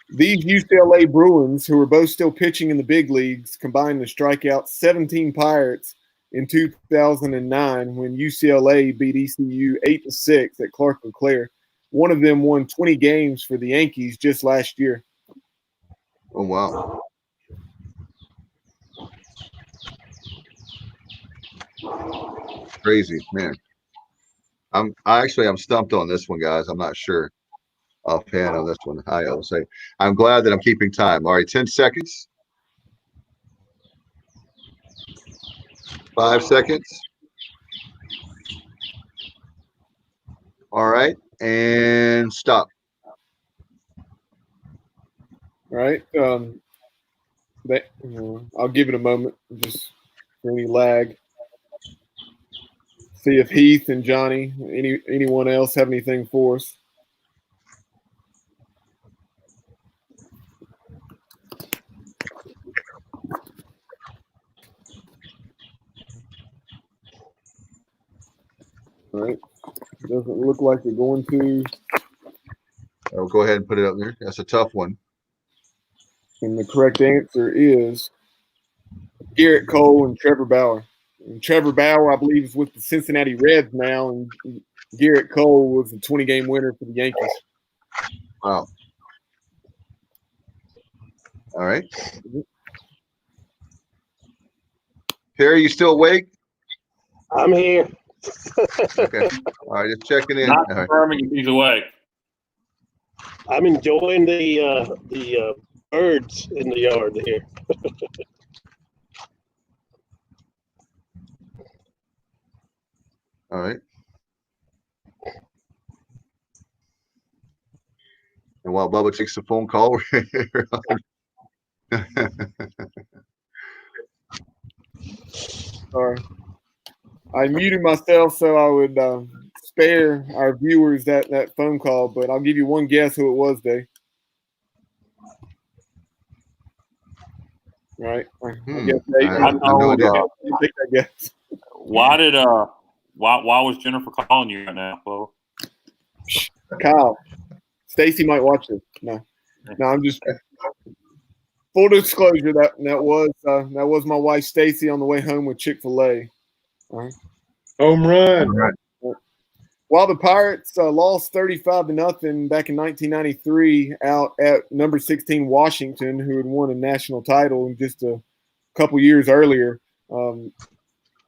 These UCLA Bruins, who are both still pitching in the big leagues, combined to strike out 17 Pirates in 2009 when UCLA beat ECU 8-6 at Clark LeClaire. One of them won 20 games for the Yankees just last year. Oh, wow. Crazy, man. I'm stumped on this one, guys. I'm not sure offhand on this one. I'll say I'm glad that I'm keeping time. All right, 10 seconds. 5 seconds. All right, and stop. All right. I'll give it a moment, just for any lag. See if Heath and Johnny, anyone else have anything for us. All right. Doesn't look like they're going to. I'll go ahead and put it up there. That's a tough one. And the correct answer is Garrett Cole and Trevor Bauer. And Trevor Bauer, I believe, is with the Cincinnati Reds now, and Garrett Cole was a 20-game winner for the Yankees. Wow. All right. Perry, you still awake? I'm here. Okay. All right, just checking in. Not confirming if he's awake. I'm enjoying the birds in the yard here. All right. And while Bubba takes the phone call, Sorry. I muted myself so I would spare our viewers that phone call, but I'll give you one guess who it was, Dave. Right. I have no idea. Why was Jennifer calling you right now, Bo? Kyle, Stacy might watch this. No, I'm just full disclosure. That was my wife Stacy on the way home with Chick-fil-A. Right. Home run. Right. While the Pirates lost 35-0 back in 1993 out at number 16 Washington, who had won a national title just a couple years earlier.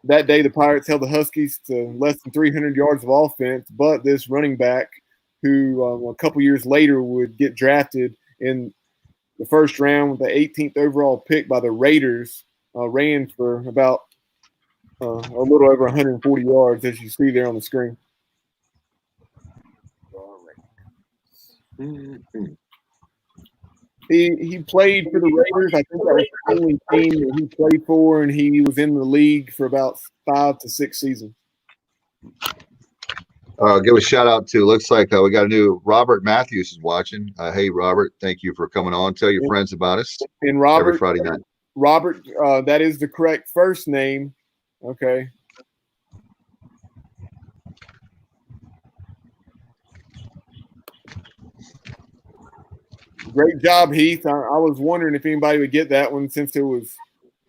That day, the Pirates held the Huskies to less than 300 yards of offense, but this running back, who a couple years later would get drafted in the first round with the 18th overall pick by the Raiders, ran for about a little over 140 yards, as you see there on the screen. He played for the Raiders. I think that was the only team that he played for, and he was in the league for about 5 to 6 seasons. Give a shout out to, looks like we got a new Robert Matthews is watching. Hey, Robert, thank you for coming on. Tell your friends about us. And Robert, every Friday night. Robert, that is the correct first name. Okay. Great job, Heath. I was wondering if anybody would get that one since it was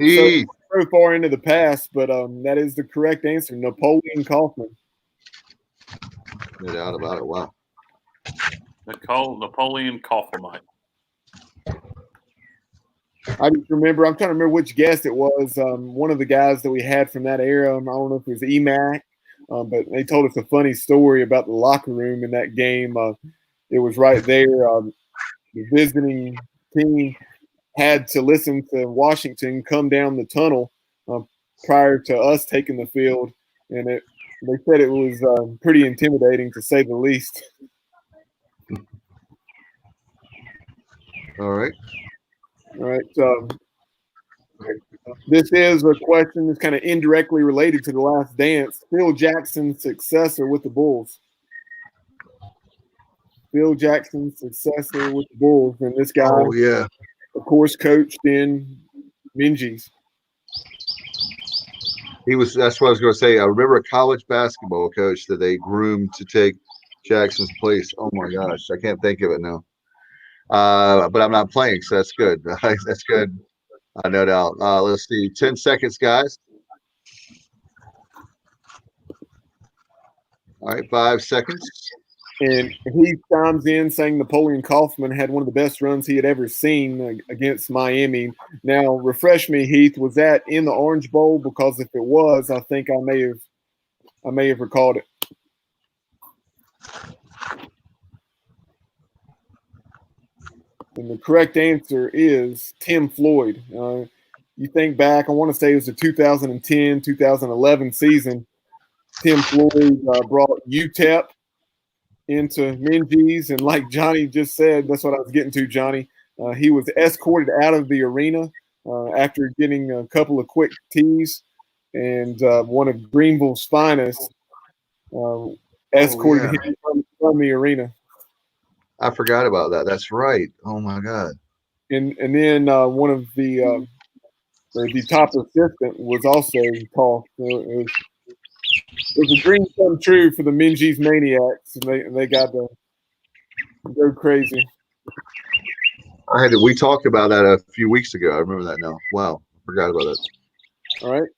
so far into the past, but that is the correct answer. Napoleon Kaufman. No doubt about it. Wow. Napoleon Kaufman. I just remember, I'm trying to remember which guest it was. One of the guys that we had from that era, I don't know if it was EMAC, but they told us a funny story about the locker room in that game. It was right there. The visiting team had to listen to Washington come down the tunnel prior to us taking the field, and they said it was pretty intimidating, to say the least. All right. This is a question that's kind of indirectly related to The Last Dance. Phil Jackson's successor with the Bulls. Phil Jackson's successor with the Bulls, and this guy, of course, coached in Minges. That's what I was going to say. I remember a college basketball coach that they groomed to take Jackson's place. Oh my gosh, I can't think of it now. But I'm not playing, so that's good. That's good. No doubt. Let's see. 10 seconds, guys. All right, 5 seconds. And he chimes in saying Napoleon Kaufman had one of the best runs he had ever seen against Miami. Now, refresh me, Heath. Was that in the Orange Bowl? Because if it was, I think I may have recalled it. And the correct answer is Tim Floyd. You think back, I want to say it was the 2010, 2011 season. Tim Floyd brought UTEP into Minges, and like Johnny just said, that's what I was getting to, Johnny. He was escorted out of the arena after getting a couple of quick tees, and one of Greenville's finest escorted him from the arena. I forgot about that. That's right. Oh my God. And then one of the top assistant was also tossed. It was a dream come true for the Minges Maniacs, and they got to go crazy. We talked about that a few weeks ago. I remember that now. Wow, I forgot about that. All right.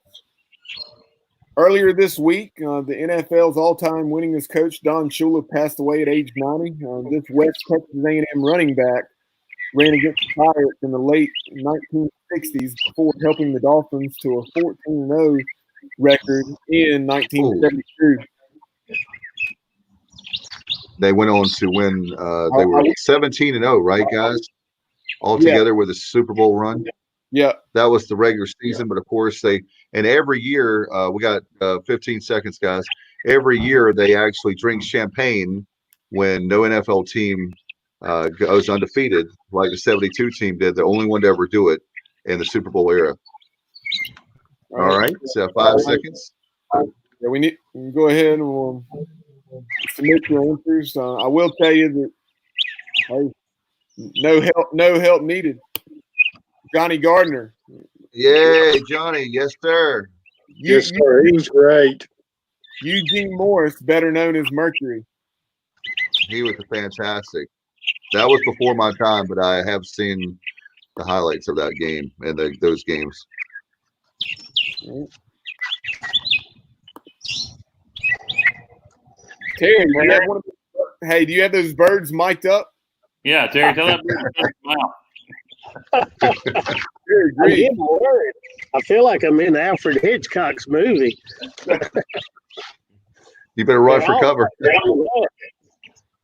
Earlier this week, the NFL's all-time winningest coach, Don Shula, passed away at age 90. This West Texas A&M running back ran against the Pirates in the late 1960s before helping the Dolphins to a 14-0 record in 1972. They went on to win. They were 17-0, right, guys? All together with a Super Bowl run. Yeah, that was the regular season, but of course every year we got 15 seconds, guys. Every year they actually drink champagne when no NFL team goes undefeated, like the 72 team did, the only one to ever do it in the Super Bowl era. All right, so 5 seconds. Yeah, we can go ahead and we'll submit your answers. I will tell you that no help needed. Johnny Gardner. Yay, Johnny. Yes, sir. Yes, sir. He was great. Eugene Morris, better known as Mercury. He was fantastic. That was before my time, but I have seen the highlights of that game and those games. Terry, do you have those birds mic'd up? Yeah, Terry, tell that bird to shut his mouth. I'm getting worried. I feel like I'm in Alfred Hitchcock's movie. You better run for cover.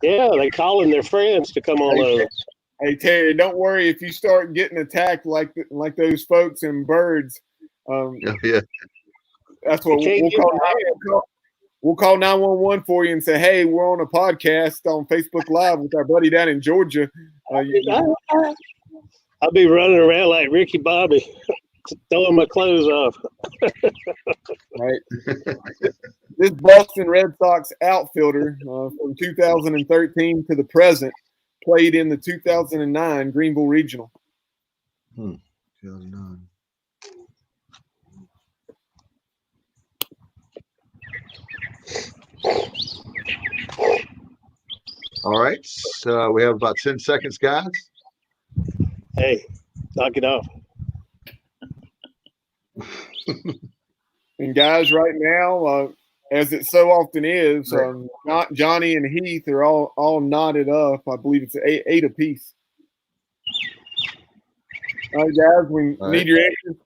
Yeah, they calling their friends to come on over. Hey Terry, don't worry if you start getting attacked like those folks and birds. Yeah. That's what we'll call. We'll call 911 for you and say, "Hey, we're on a podcast on Facebook Live with our buddy down in Georgia." I'll be running around like Ricky Bobby, throwing my clothes off. Right. This Boston Red Sox outfielder from 2013 to the present played in the 2009 Greenville Regional. 2009. All right. So we have about 10 seconds, guys. Hey, knock it off. And guys, right now, as it so often is, Johnny and Heath are all knotted up. I believe it's eight apiece. All right, guys, we need your answers.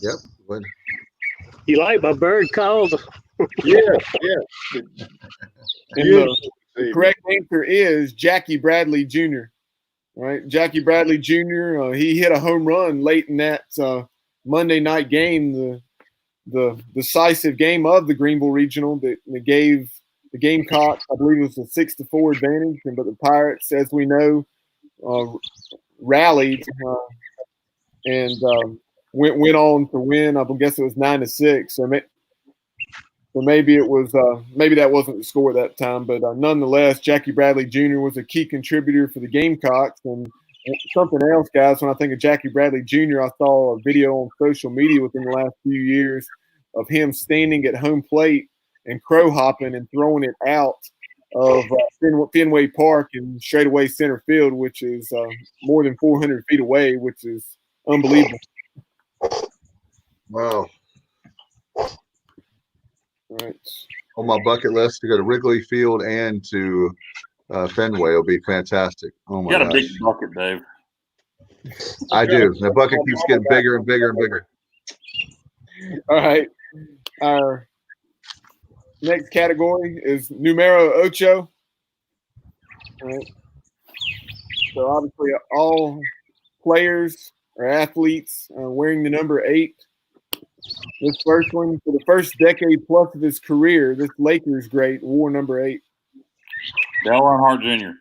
Yep. You like my bird calls? Yeah. And the correct answer is Jackie Bradley Jr. All right, Jackie Bradley Jr. He hit a home run late in that Monday night game, the decisive game of the Greenville Regional that gave the Gamecocks, I believe it was a 6-4 advantage, but the Pirates, as we know, rallied and went on to win. I guess it was 9-6. So maybe it was maybe that wasn't the score that time, but nonetheless, Jackie Bradley Jr. was a key contributor for the Gamecocks. And something else, guys, when I think of Jackie Bradley Jr., I saw a video on social media within the last few years of him standing at home plate and crow hopping and throwing it out of Fenway Park in straightaway center field, which is more than 400 feet away, which is unbelievable. Wow. All right. On my bucket list to go to Wrigley Field and to Fenway will be fantastic. Oh my gosh. You got a big bucket, Dave. I do. The bucket keeps getting bigger and bigger and bigger. All right. Our next category is NUMERO OCHO. All right. So obviously all players or athletes wearing the number 8. This first one, for the first decade plus of his career, this Lakers great wore number 8. Dale Earnhardt Jr.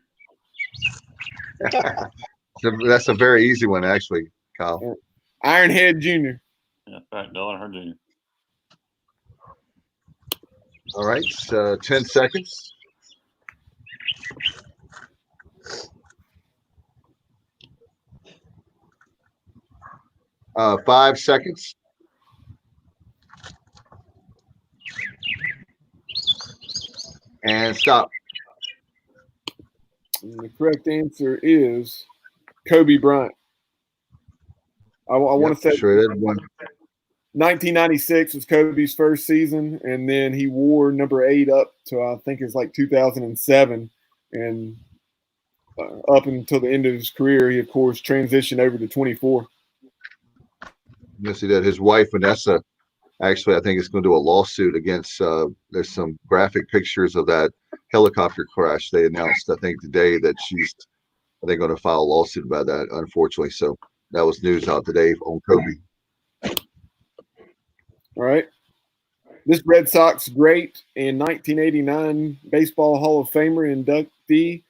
That's a very easy one, actually, Kyle. Ironhead Jr. Yeah, right, Dale Earnhardt Jr. All right, 10 seconds. Uh, 5 seconds. And stop. And the correct answer is Kobe Bryant. I want to say sure it is one. 1996 was Kobe's first season, and then he wore number 8 up to I think it's like 2007, and up until the end of his career, he of course transitioned over to 24. Yes, he did. His wife Vanessa, actually, I think is going to do a lawsuit against. There's some graphic pictures of that helicopter crash. They announced, I think, today that she's, I think, going to file a lawsuit about that. Unfortunately, so that was news out today on Kobe. All right. This Red Sox great and 1989 Baseball Hall of Famer inductee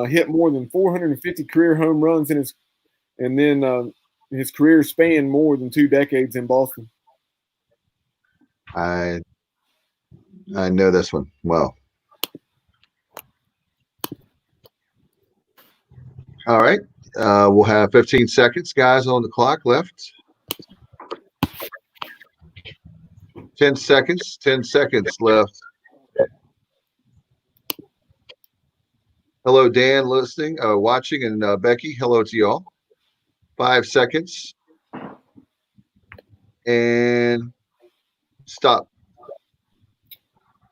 hit more than 450 career home runs in his career spanned more than 2 decades in Boston. I know this one. Wow. All right. We'll have 15 seconds, guys, on the clock left. 10 seconds. 10 seconds left. Hello, Dan, listening, watching, and Becky. Hello to y'all. 5 seconds. And stop.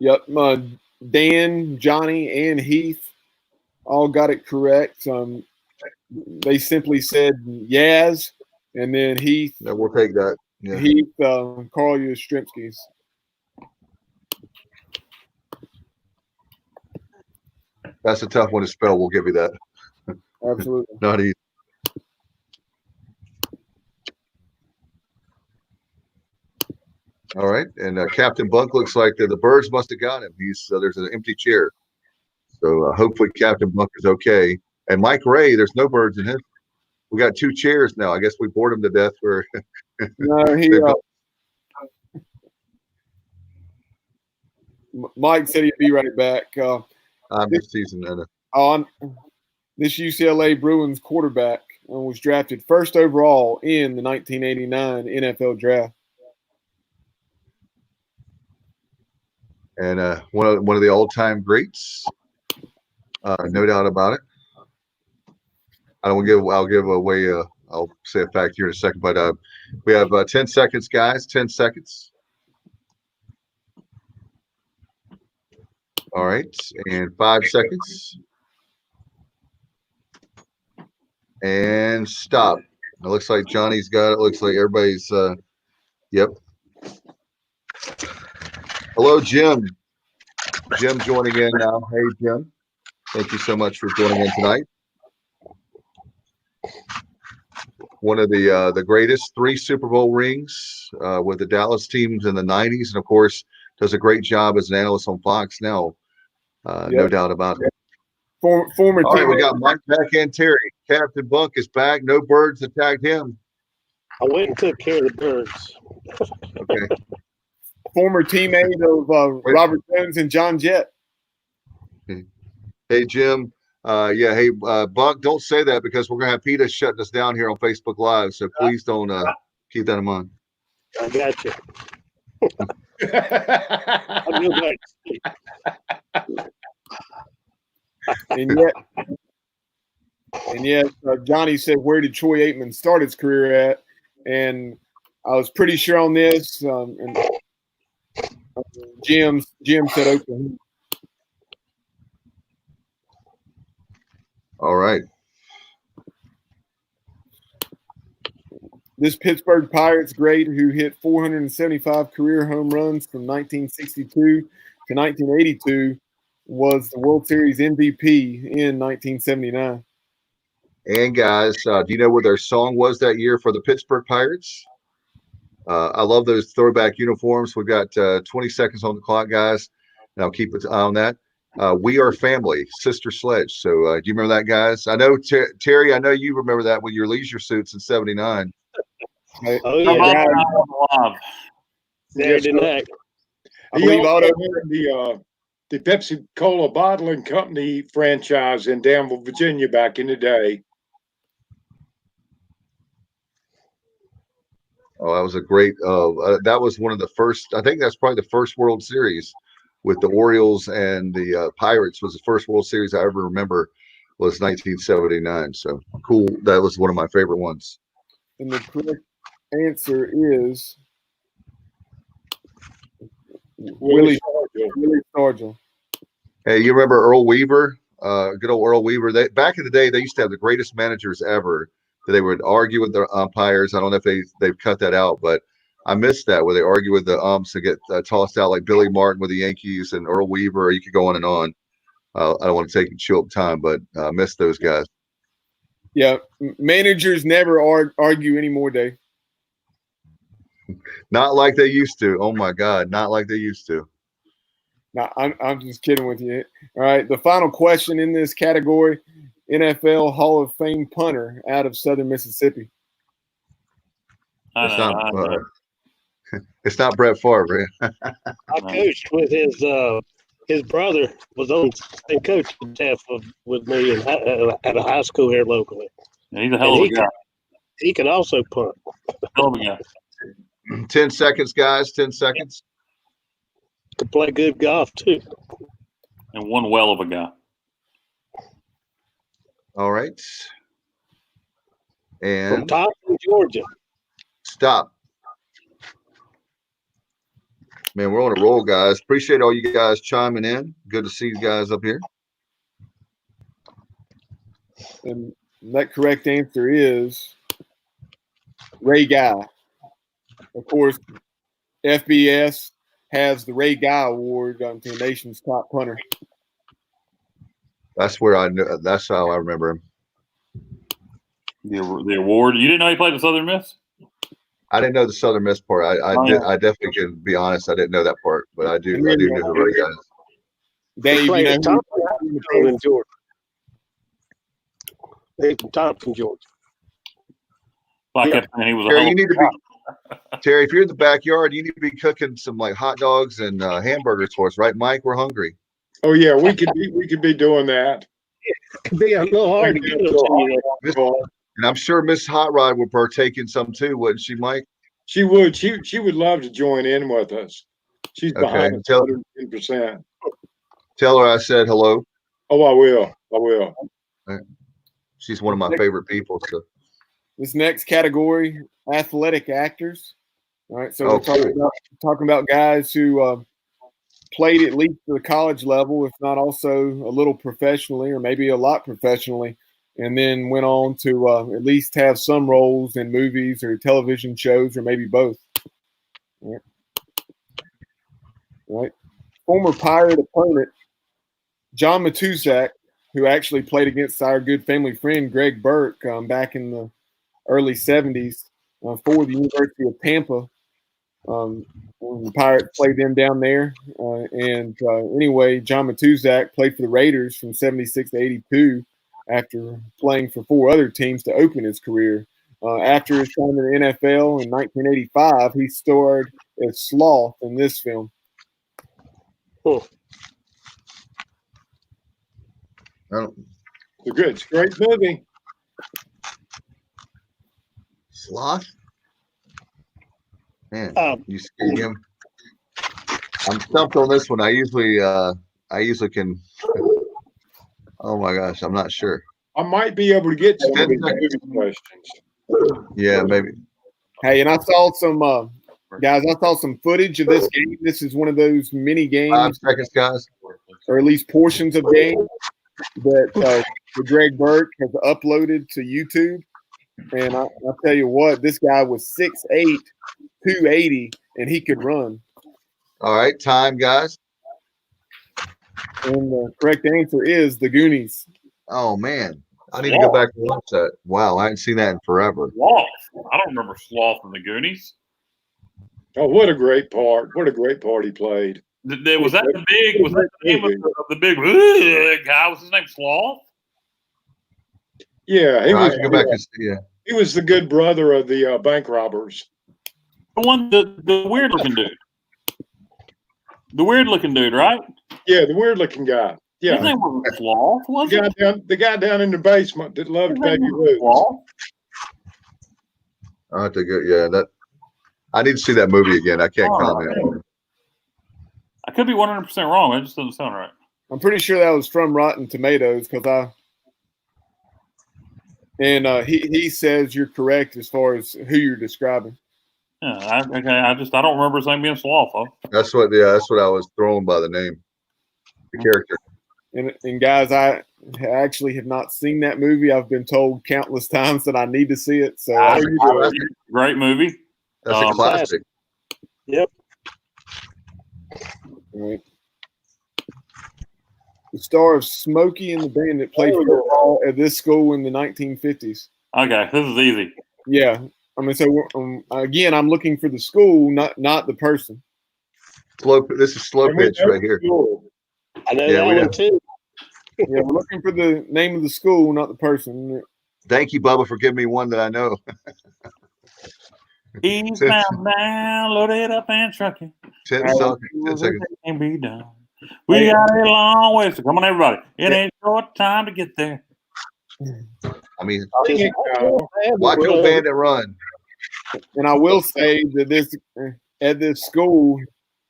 Yep. Dan, Johnny, and Heath all got it correct. They simply said Yaz, and then Heath. No, we'll take that. Yeah. Heath, Carl Yastrzemski's. That's a tough one to spell. We'll give you that. Absolutely. Not easy. All right. And Captain Bunk looks like the birds must have got him. There's an empty chair. So hopefully Captain Bunk is okay. And Mike Ray, there's no birds in his. We got 2 chairs now. I guess we bored him to death for. No, Mike said he'd be right back. I'm just teasing that. This UCLA Bruins quarterback was drafted first overall in the 1989 NFL draft. And one of the all-time greats, no doubt about it. I'll give away. I'll say a fact here in a second, but we have 10 seconds, guys. 10 seconds. All right, and 5 seconds. And stop. It looks like Johnny's got it. Looks like everybody's. Yep. Hello, Jim. Jim joining in now. Hey, Jim. Thank you so much for joining in tonight. One of the greatest 3 Super Bowl rings with the Dallas teams in the 90s, and of course does a great job as an analyst on Fox now. No doubt about it. Former All right, we got Mike back and Terry. Captain Bunk is back. No birds attacked him. I went and took care of the birds. Okay. Former teammate of Robert Jones and John Jett. Hey, Jim. Hey, Buck, don't say that because we're going to have PETA shutting us down here on Facebook Live. So please don't keep that in mind. I got you. I'll go back to sleep. And yet, Johnny said, where did Troy Aikman start his career at? And I was pretty sure on this. And Jim said Oklahoma. All right. This Pittsburgh Pirates great who hit 475 career home runs from 1962 to 1982 was the World Series MVP in 1979. And guys, do you know what their song was that year for the Pittsburgh Pirates? I love those throwback uniforms. We've got 20 seconds on the clock, guys. And I'll keep an eye on that. We Are Family, Sister Sledge. So do you remember that, guys? I know, Terry, I know you remember that with your leisure suits in 79. Oh, yeah. Saturday night. He also had the Pepsi Cola Bottling Company franchise in Danville, Virginia back in the day. Oh, that was a great that was one of the first. I think that's probably the first World Series with the Orioles and the Pirates was the first World Series I ever remember was 1979. So cool. That was one of my favorite ones. And the correct answer is Willie Stargell. Hey, you remember Earl Weaver? Good old Earl Weaver. Back in the day, they used to have the greatest managers ever. They would argue with the umpires. I don't know if they've cut that out, but I missed that where they argue with the umps and get tossed out like Billy Martin with the Yankees and Earl Weaver. You could go on and on. I don't want to take chew up time, but I missed those guys. Yeah, managers never argue anymore, Dave. Not like they used to. Oh my God, not like they used to. No, I'm just kidding with you. All right, the final question in this category: NFL Hall of Fame punter out of Southern Mississippi. It's not Brett Favre. I coached with his his brother was on the same coaching staff with me at a high school here locally. He's a hell of a guy. He can also punt. Hell of a guy. 10 seconds, guys. 10 seconds. Could play good golf too. And one well of a guy. All right. From And Thompson, Georgia. stop. Man, we're on a roll, guys. Appreciate all you guys chiming in. Good to see you guys up here. And that correct answer is Ray Guy. Of course, FBS has the Ray Guy Award to the nation's top punter. That's where I know. That's how I remember him. The award. You didn't know he played at Southern Miss? I didn't know the Southern Miss part. I definitely can be honest. I didn't know that part, but I do know who Ray Guy is. Dave, Played at you know Thompson in Georgia. He's from Thompson, Georgia. Like he was a Terry, hell you of need to be Terry. If you're in the backyard, you need to be cooking some like hot dogs and hamburgers for us, right, Mike? We're hungry. Oh yeah, we could be doing that. It could be a little hard to get us to you. And I'm sure Miss Hot Rod would partake in some too, wouldn't she, Mike? She would. She would love to join in with us. She's behind us 110%. Tell her I said hello. Oh, I will. I will. She's one of my favorite people. So this next category, athletic actors. All right, so Oh, we're talking about guys who played at least to the college level, if not also a little professionally or maybe a lot professionally, and then went on to at least have some roles in movies or television shows or maybe both. All right. Former Pirate opponent John Matuszak, who actually played against our good family friend Greg Burke back in the early 70s for the University of Tampa. The Pirates played them down there. Anyway, John Matuszak played for the Raiders from 76 to 82 after playing for 4 other teams to open his career. After his time in the NFL in 1985, he starred as Sloth in this film. oh, It's a great movie. Sloth. Man, you scared him. I'm stumped on this one. I usually can. Oh my gosh, I'm not sure. I might be able to get some of these movie questions. Yeah, maybe. Hey, and I saw some guys. I saw some footage of this game. This is one of those mini games, 5 seconds, guys. or at least portions of games that Greg Burke has uploaded to YouTube. And I'll tell you what, this guy was 6'8", 280, and he could run. All right, time, guys. And the correct answer is The Goonies. Oh man, I need to go back and watch that. Wow, I haven't seen that in forever. Sloth. I don't remember Sloth in the Goonies. Oh, what a great part! What a great part he played. Was that the big? Was that the name of the big guy? Was his name Sloth? Yeah, he was. Go back and see. Yeah. He was the good brother of the bank robbers. The one, the weird looking dude. The weird looking dude, right? Yeah, the weird looking guy. Yeah, his name wasn't Sloth, was it? the guy down in the basement that loved Baby Ruth. I have to go. Yeah, that. I need to see that movie again. I can't comment on it. I could be 100% wrong. It just doesn't sound right. I'm pretty sure that was from Rotten Tomatoes he says you're correct as far as who you're describing. Yeah, I don't remember his name being Sloth, though. That's what I was thrown by the name, the character. And guys, I actually have not seen that movie. I've been told countless times that I need to see it. So great movie. That's a classic. Yep. All right. The star of Smokey and the Bandit played football at this school in the 1950s. Okay, this is easy. Yeah. I mean, so again, I'm looking for the school, not the person. This is slow pitch right here. I know that one too. Yeah, we're looking for the name of the school, not the person. Thank you, Bubba, for giving me one that I know. Eastbound now, loaded up and trucking. 10 seconds. Can be done. We got a long way. So come on, everybody. It ain't short time to get there. I mean, watch your bandit run. And I will say that at this school,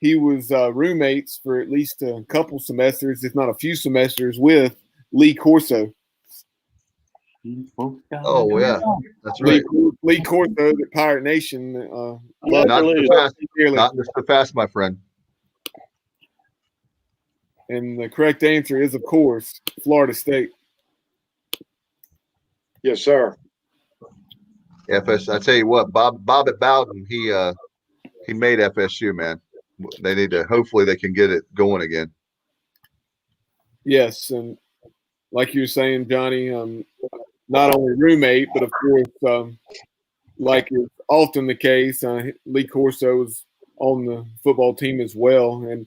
he was roommates for at least a couple semesters, if not a few semesters, with Lee Corso. Oh yeah, that's right. Lee Corso, the Pirate Nation. Not the fast, my friend. And the correct answer is, of course, Florida State. Yes, sir. FS. I tell you what, Bob at Bowden, he made FSU, man. They need to. Hopefully, they can get it going again. Yes, and like you were saying, Johnny, not only roommate, but of course, like is often the case, Lee Corso is on the football team as well. And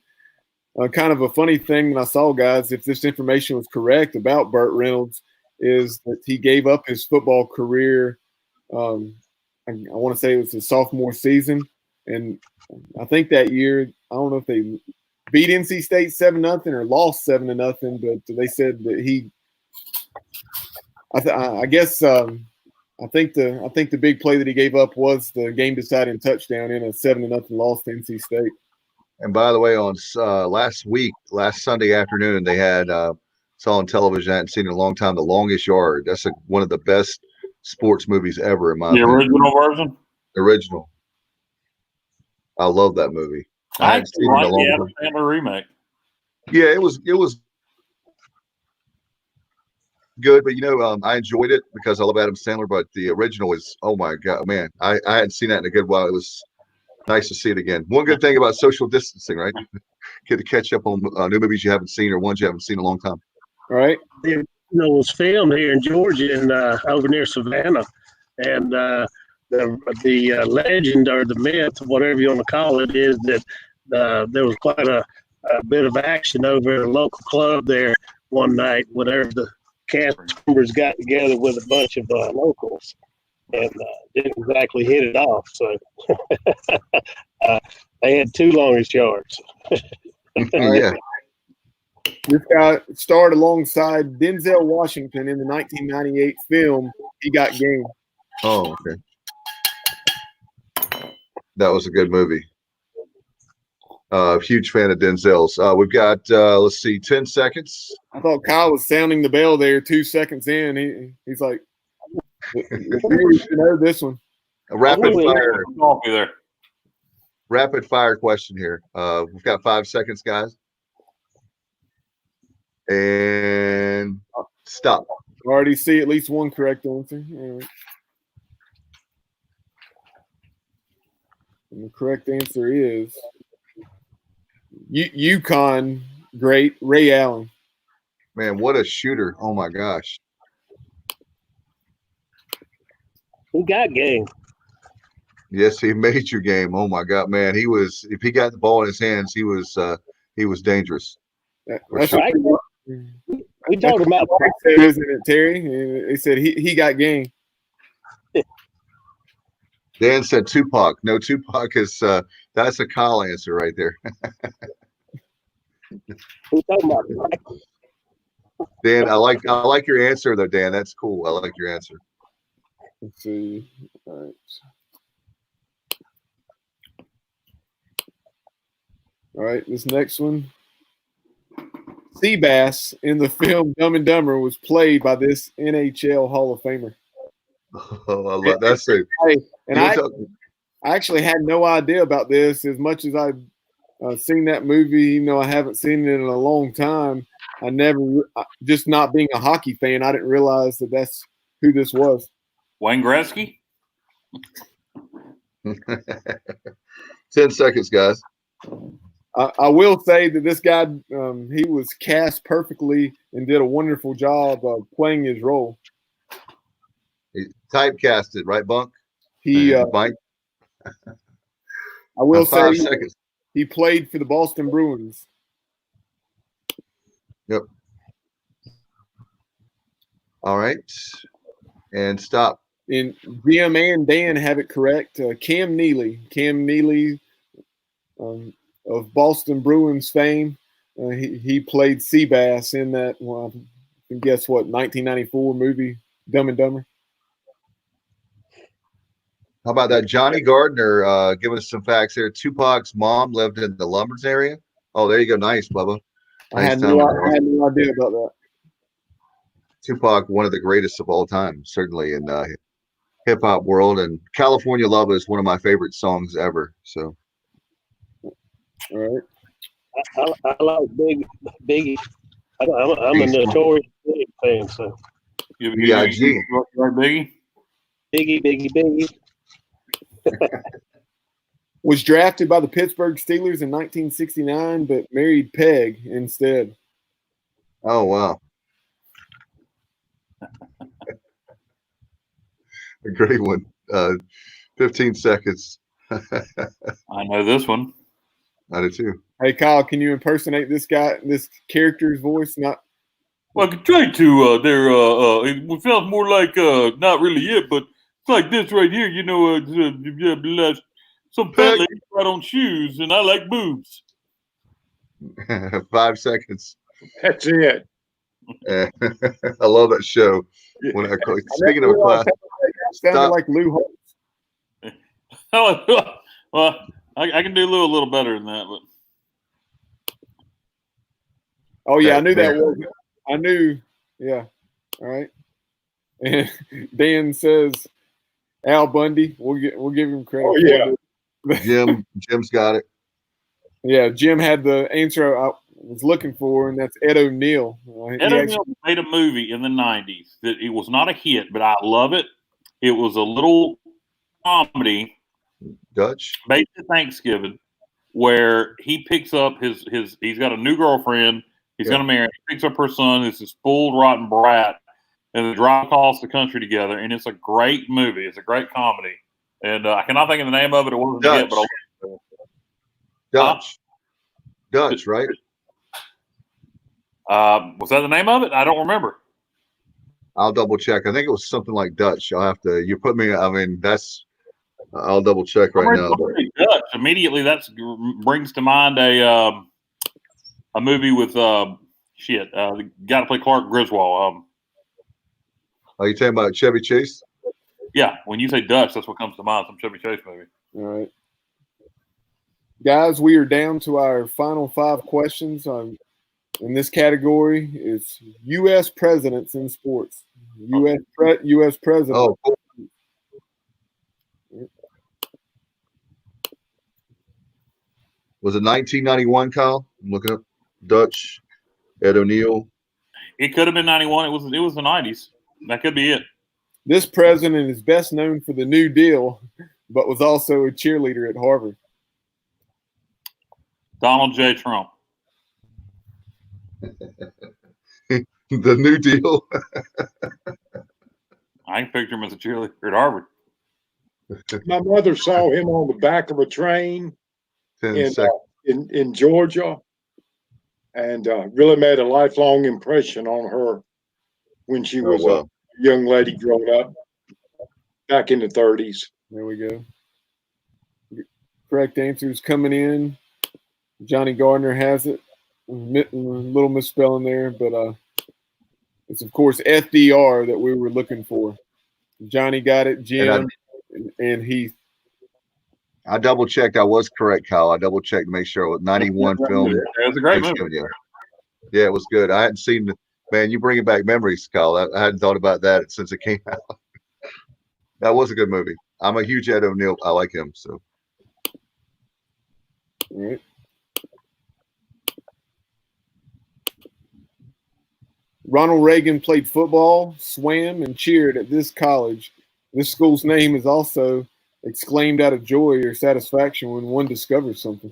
kind of a funny thing that I saw, guys, if this information was correct about Burt Reynolds, is that he gave up his football career. I want to say it was his sophomore season, and I think that year, I don't know if they beat NC State 7-0 or lost 7-0, but they said that he. I think the big play that he gave up was the game-deciding touchdown in a 7-0 loss to NC State. And by the way, on last Sunday afternoon, they had saw on television. I hadn't seen in a long time. The Longest Yard. That's one of the best sports movies ever, in my opinion. Original version. Original. I love that movie. I hadn't seen it in a long time. A remake. Yeah, it was good, but I enjoyed it because I love Adam Sandler. But the original is, oh my god, man! I hadn't seen that in a good while. It was nice to see it again. One good thing about social distancing, right? Get to catch up on new movies you haven't seen or ones you haven't seen in a long time. All right. It was filmed here in Georgia and over near Savannah, and the legend or the myth, whatever you want to call it, is that there was quite a bit of action over at a local club there one night whenever the cast members got together with a bunch of locals and didn't exactly hit it off. So they had two longest yards. Yeah. This guy starred alongside Denzel Washington in the 1998 film He Got Game. Oh, okay. That was a good movie. Huge fan of Denzel's. We've got, let's see, 10 seconds. I thought Kyle was sounding the bell there 2 seconds in. He's like, you know this one. A rapid fire question here. We've got 5 seconds, guys. And stop. I already see at least one correct answer. All right. And the correct answer is UConn great Ray Allen. Man, what a shooter. Oh, my gosh. He got game. Yes, he made your game. Oh, my God, man. If he got the ball in his hands, he was dangerous. That's right. We talked about that, isn't it, Terry? They said he got game. Dan said Tupac. No, Tupac is that's a Kyle answer right there. We talking about Dan, I like your answer though, Dan. That's cool. I like your answer. Let's see. All right. All right, this next one. Seabass in the film Dumb and Dumber was played by this NHL Hall of Famer. Oh, I love that. Hey, and I actually had no idea about this as much as I've seen that movie. Even though I haven't seen it in a long time, I never, just not being a hockey fan, I didn't realize that that's who this was. Wayne Gretzky? 10 seconds, guys. I will say that this guy, he was cast perfectly and did a wonderful job of playing his role. He typecasted, right, Bunk? Mike. I will say 5 seconds. He played for the Boston Bruins. Yep. All right. And stop. And Jim and Dan have it correct. Cam Neely. Cam Neely of Boston Bruins fame. He played Seabass in that. Well, guess what? 1994 movie Dumb and Dumber. How about that? Johnny Gardner giving us some facts here. Tupac's mom lived in the Lumber's area. Oh, there you go. Nice, Bubba. I had no idea about that. Tupac, one of the greatest of all time, certainly in hip hop world, and California Love is one of my favorite songs ever. So, all right. I like Biggie. I'm a notorious Biggie fan. So, yeah, Biggie. Biggie. Was drafted by the Pittsburgh Steelers in 1969, but married Peg instead. Oh, wow. A great one. 15 seconds. I know this one. I do too. Hey, Kyle, can you impersonate this character's voice? Not. Well, I could try to. It sounds more like not really it, but it's like this right here. You know, some fat lady tried on shoes, and I like boobs. 5 seconds. That's it. I love that show. When speaking of class, sounded like Lou Holtz. Well, I can do a little better than that, but. Oh yeah, I knew that was. I knew. Yeah. All right. And Dan says Al Bundy. We'll give him credit. Oh yeah. Jim's got it. Yeah, Jim had the answer I was looking for, and that's Ed O'Neill. Ed O'Neill made a movie in the 90s that it was not a hit, but I love it. It was a little comedy, Dutch, based at Thanksgiving, where he picks up his he's got a new girlfriend. He's going to marry. He picks up her son, who's a spoiled, rotten brat, and they drive across the country together. And it's a great movie. It's a great comedy. And I cannot think of the name of it. It wasn't a hit, but Dutch, right? Was that the name of it? I don't remember. I'll double check. I think it was something like Dutch. I'll have to. You put me. I mean, I'll double check right now. Dutch. Immediately, that brings to mind a movie with the guy to play Clark Griswold. Are you talking about Chevy Chase? Yeah, when you say Dutch, that's what comes to mind. Some Chevy Chase movie. All right, guys, we are down to our final 5 questions. In this category, it's U.S. presidents in sports. U.S. president. Oh. Was it 1991, Kyle? I'm looking up Dutch, Ed O'Neill. It could have been 91. It was the 90s. That could be it. This president is best known for the New Deal, but was also a cheerleader at Harvard. Donald J. Trump. The New Deal. I can picture him as a cheerleader at Harvard. My mother saw him on the back of a train in Georgia, and really made a lifelong impression on her when she was a young lady growing up back in the 30s. There we go. Correct answers coming in. Johnny Gardner has it. A little misspelling there, but it's, of course, FDR that we were looking for. Johnny got it, Jim, and Heath. I double-checked. I was correct, Kyle. I double-checked to make sure it was 91 film. It was a great movie. Yeah, it was good. I hadn't seen man, you bringing back memories, Kyle. I hadn't thought about that since it came out. That was a good movie. I'm a huge Ed O'Neill. I like him. So. All right. Ronald Reagan played football, swam, and cheered at this college. This school's name is also exclaimed out of joy or satisfaction when one discovers something.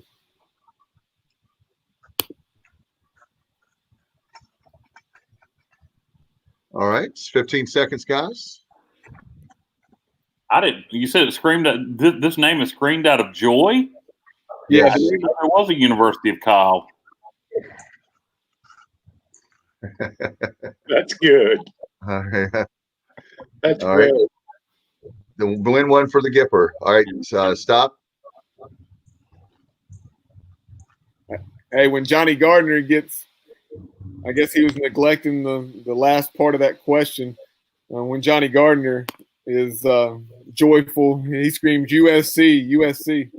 All right, it's 15 seconds, guys. You said it screamed out. This name is screamed out of joy. Yeah, there was a University of Kyle. That's good. That's all great. Right. The win one for the Gipper. All right, stop. Hey, when Johnny Gardner gets, I guess he was neglecting the last part of that question. When Johnny Gardner is joyful, he screams USC, USC.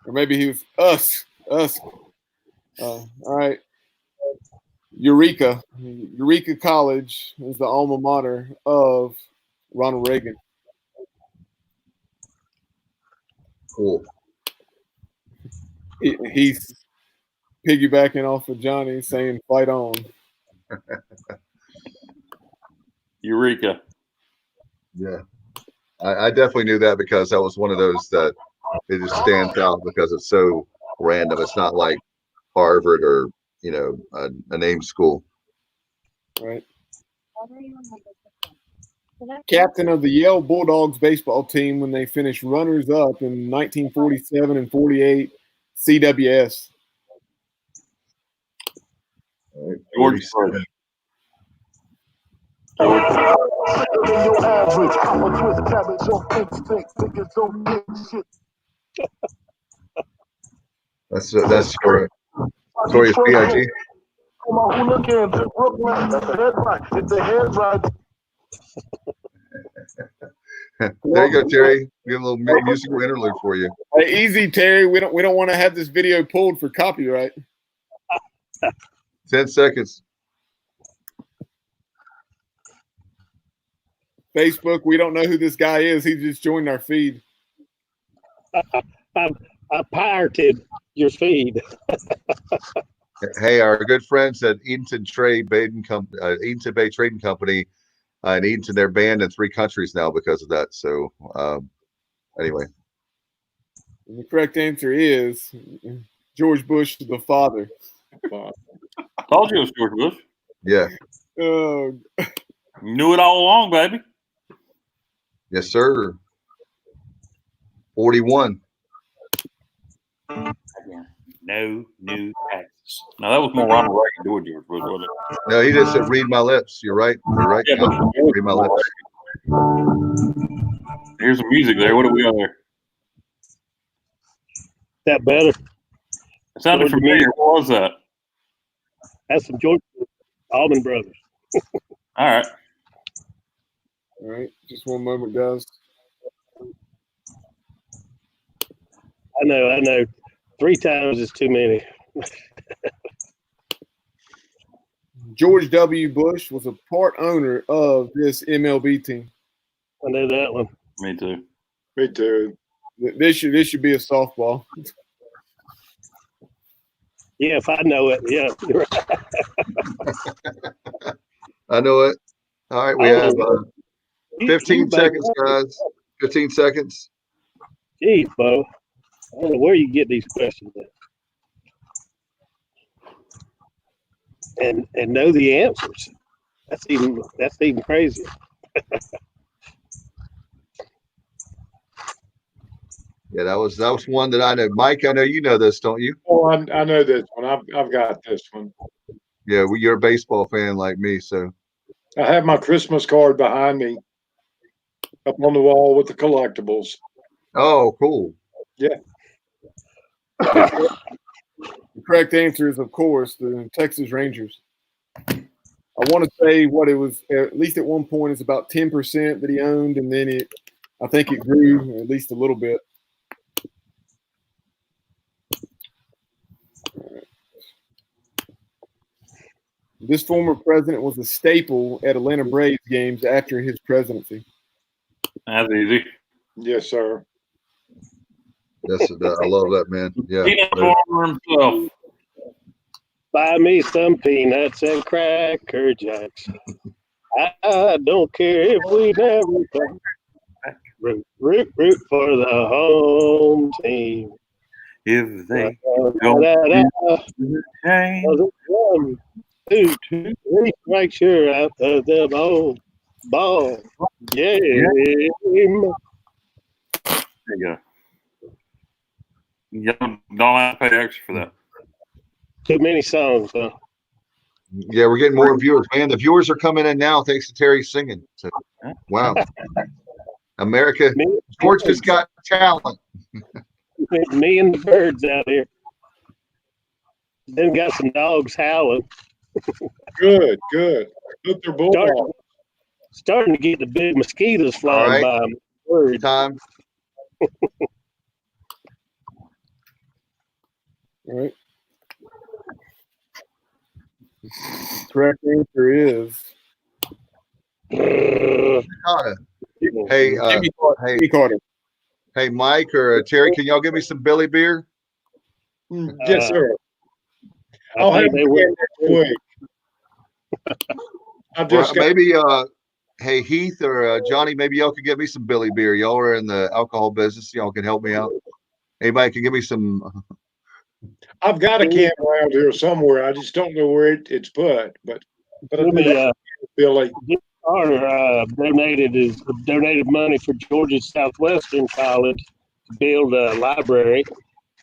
Or maybe he was us. All right. Eureka College is the alma mater of Ronald Reagan. Cool. He's piggybacking off of Johnny, saying "Fight on." Eureka. Yeah, I definitely knew that because that was one of those that it just stands out because it's so random. It's not like Harvard or a name school. Right. Captain of the Yale Bulldogs baseball team when they finished runners-up in 1947 and 48 CWS. Right. George Bush. That's correct. Notorious B.I.G. There you go, Terry. Get a little musical interlude for you. Hey, easy, Terry. We don't want to have this video pulled for copyright. 10 seconds. Facebook, we don't know who this guy is. He just joined our feed. I pirated your feed. Hey, our good friends at Edenton Bay Trading Company, and Edenton, they're banned in 3 countries now because of that. So, anyway. And the correct answer is George Bush, the father. Told you it was George Bush. Yeah. Knew it all along, baby. Yes, sir. 41. No new taxes. Now that was more Ronald Reagan doing George Bush, wasn't it? No, he just said, "Read my lips." You're right. You're right. Yeah, Read my lips. Here's some music there. What do we got there? That better? It sounded familiar. What was that? That's some George Allman Brothers. All right. All right. Just one moment, guys. I know. 3 times is too many. George W. Bush was a part owner of this MLB team. I know that one. Me too. Me too. This should be a softball. Yeah, if I know it. Yeah, you're right. I know it. All right, we have 15 seconds, guys. 15 seconds. Jeez, Bo. I don't know where you get these questions at. And know the answers. That's even crazier. Yeah, that was one that I know. Mike, I know you know this, don't you? Oh, I know this one. I've got this one. Yeah, you're a baseball fan like me, so. I have my Christmas card behind me up on the wall with the collectibles. Oh, cool. Yeah. The correct answer is, of course, the Texas Rangers. I want to say what it was, at least at one point, it's about 10% that he owned, and then I think it grew at least a little bit. This former president was a staple at Atlanta Braves games after his presidency. That's easy. Yes, sir. Yes, I love that, man. Yeah. Peanut farmer himself. Buy me some peanuts and Cracker Jacks. I don't care if we never come. Root for the home team. If they One, two, three, make sure out of the ball game. There you go. You don't have to pay extra for that. Too many songs, huh? Yeah, we're getting more viewers, man. The viewers are coming in now thanks to Terry singing. So. Wow. America, Georgia's got talent. Me and the birds out here. Then got some dogs howling. Good, good. Hope they're bulldogs. Starting to get the big mosquitoes flying by. Birds. Time. All right. Correct answer is Carter. Hey, Jimmy Carter. Hey, Mike or Terry, can y'all give me some Billy beer? Yes, sir. I'll have they it next week. I've just maybe hey, Heath or Johnny, maybe y'all could get me some Billy beer. Y'all are in the alcohol business. Y'all can help me out. Anybody can give me some. I've got a can around here somewhere. I just don't know where it's put. But Billy Carter donated money for Georgia Southwestern College to build a library.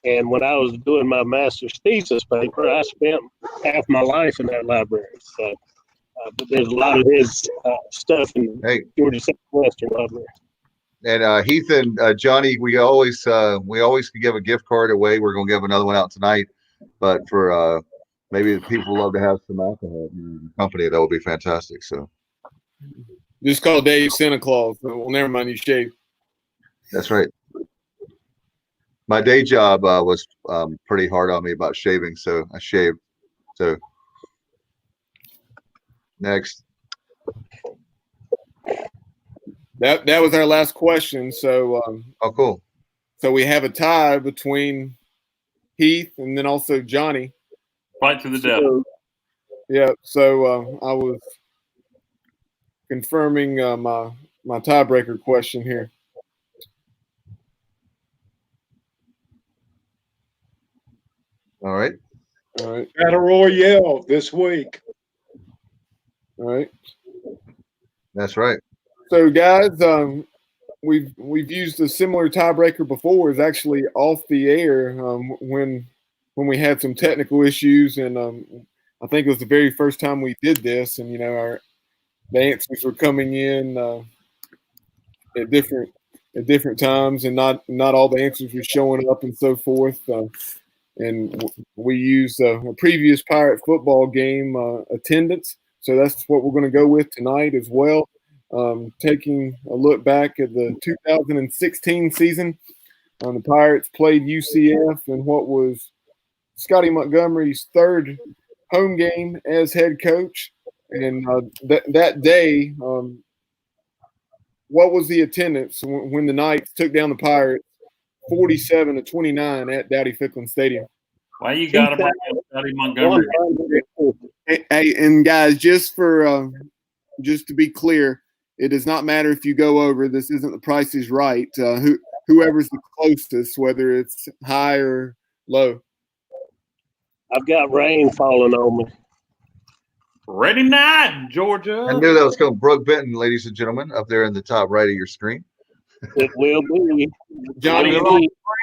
And when I was doing my master's thesis paper, I spent half my life in that library. So but there's a lot of his stuff in Georgia Southwestern library. And Heath and Johnny, we always can give a gift card away. We're going to give another one out tonight. But for maybe people love to have some alcohol in the company, that would be fantastic. So just call Dave Santa Claus. Well, never mind, you shave. That's right. My day job was pretty hard on me about shaving, so I shaved. So next. That was our last question. So oh, cool. So we have a tie between Heath and then also Johnny. Fight to the death. Yeah. So I was confirming my tiebreaker question here. All right. Battle Royale this week. All right. That's right. So, guys, we've used a similar tiebreaker before. It's actually off the air when we had some technical issues, and I think it was the very first time we did this. And the answers were coming in at different times, and not all the answers were showing up, and so forth. And we used a previous Pirate football game attendance. So that's what we're going to go with tonight as well. Taking a look back at the 2016 season, the Pirates played UCF in what was Scotty Montgomery's third home game as head coach. And that day, what was the attendance when the Knights took down the Pirates 47-29 at Dowdy Ficklen Stadium? Why you got to bring up Scotty Montgomery? Hey, and guys, just to be clear, it does not matter if you go over. This isn't The Price is Right. Whoever's the closest, whether it's high or low. I've got rain falling on me. Ready night, Georgia. I knew that was going to Brooke Benton, ladies and gentlemen, up there in the top right of your screen. It will be. Johnny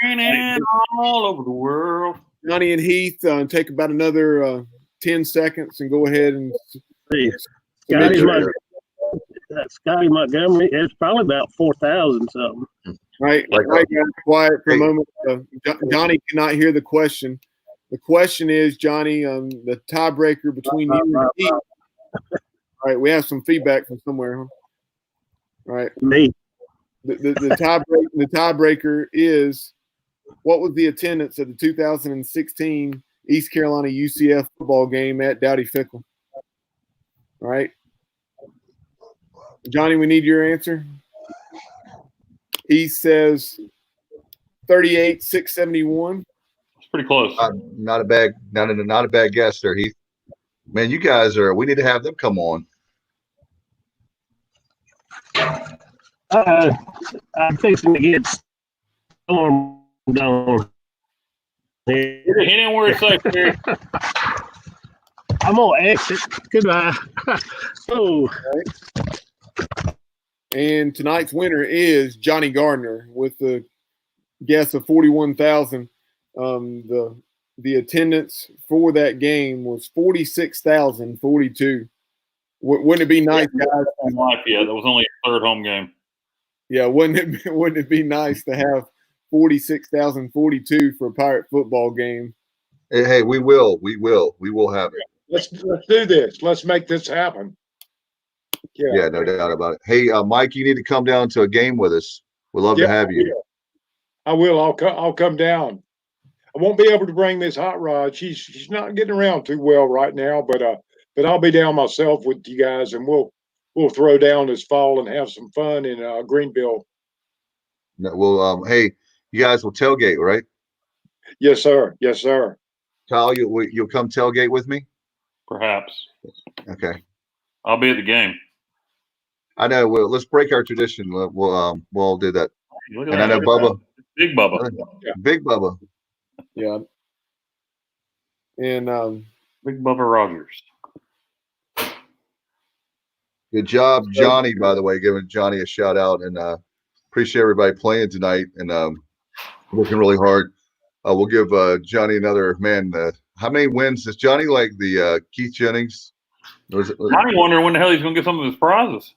raining all over the world. Johnny and Heath, take about another 10 seconds and go ahead and Scotty Montgomery. It's probably about 4,000 something. Right. Quiet for a moment. Johnny cannot hear the question. The question is, Johnny, the tiebreaker between you and Heath. All right, we have some feedback from somewhere. Huh? All right. Me. The tiebreaker is, what was the attendance at the 2016 East Carolina UCF football game at Dowdy Ficklen? All right. Johnny, we need your answer. He says 38,671. It's pretty close. Not a bad guess there, Heath. Man, you guys we need to have them come on. I'm fixing to get stormed on. He didn't worry safe here. I'm going to exit. Goodbye. Oh. And tonight's winner is Johnny Gardner with the guess of 41,000. The attendance for that game was 46,042. Wouldn't it be nice, guys? Life yet. That was only a third home game. Yeah, wouldn't it be nice to have 46,042 for a Pirate football game? Hey, we will have it. Let's do this. Let's make this happen. Yeah, no doubt about it. Hey, Mike, you need to come down to a game with us. We'd love to have you. I will. I'll come down. I won't be able to bring Miss Hot Rod. She's not getting around too well right now, but I'll be down myself with you guys, and we'll throw down this fall and have some fun in Greenville. Well, hey, you guys will tailgate, right? Yes, sir. Yes, sir. Kyle, you'll come tailgate with me? Perhaps. Okay. I'll be at the game. I know. Well, let's break our tradition. We'll do that. Look at and that. I know Bubba. Big Bubba. Big Bubba. Yeah. And Big Bubba Rogers. Good job, Johnny, by the way, giving Johnny a shout out, and appreciate everybody playing tonight and working really hard. We'll give Johnny another man. How many wins does Johnny like the Keith Jennings? Johnny wondering when the hell he's going to get some of his prizes.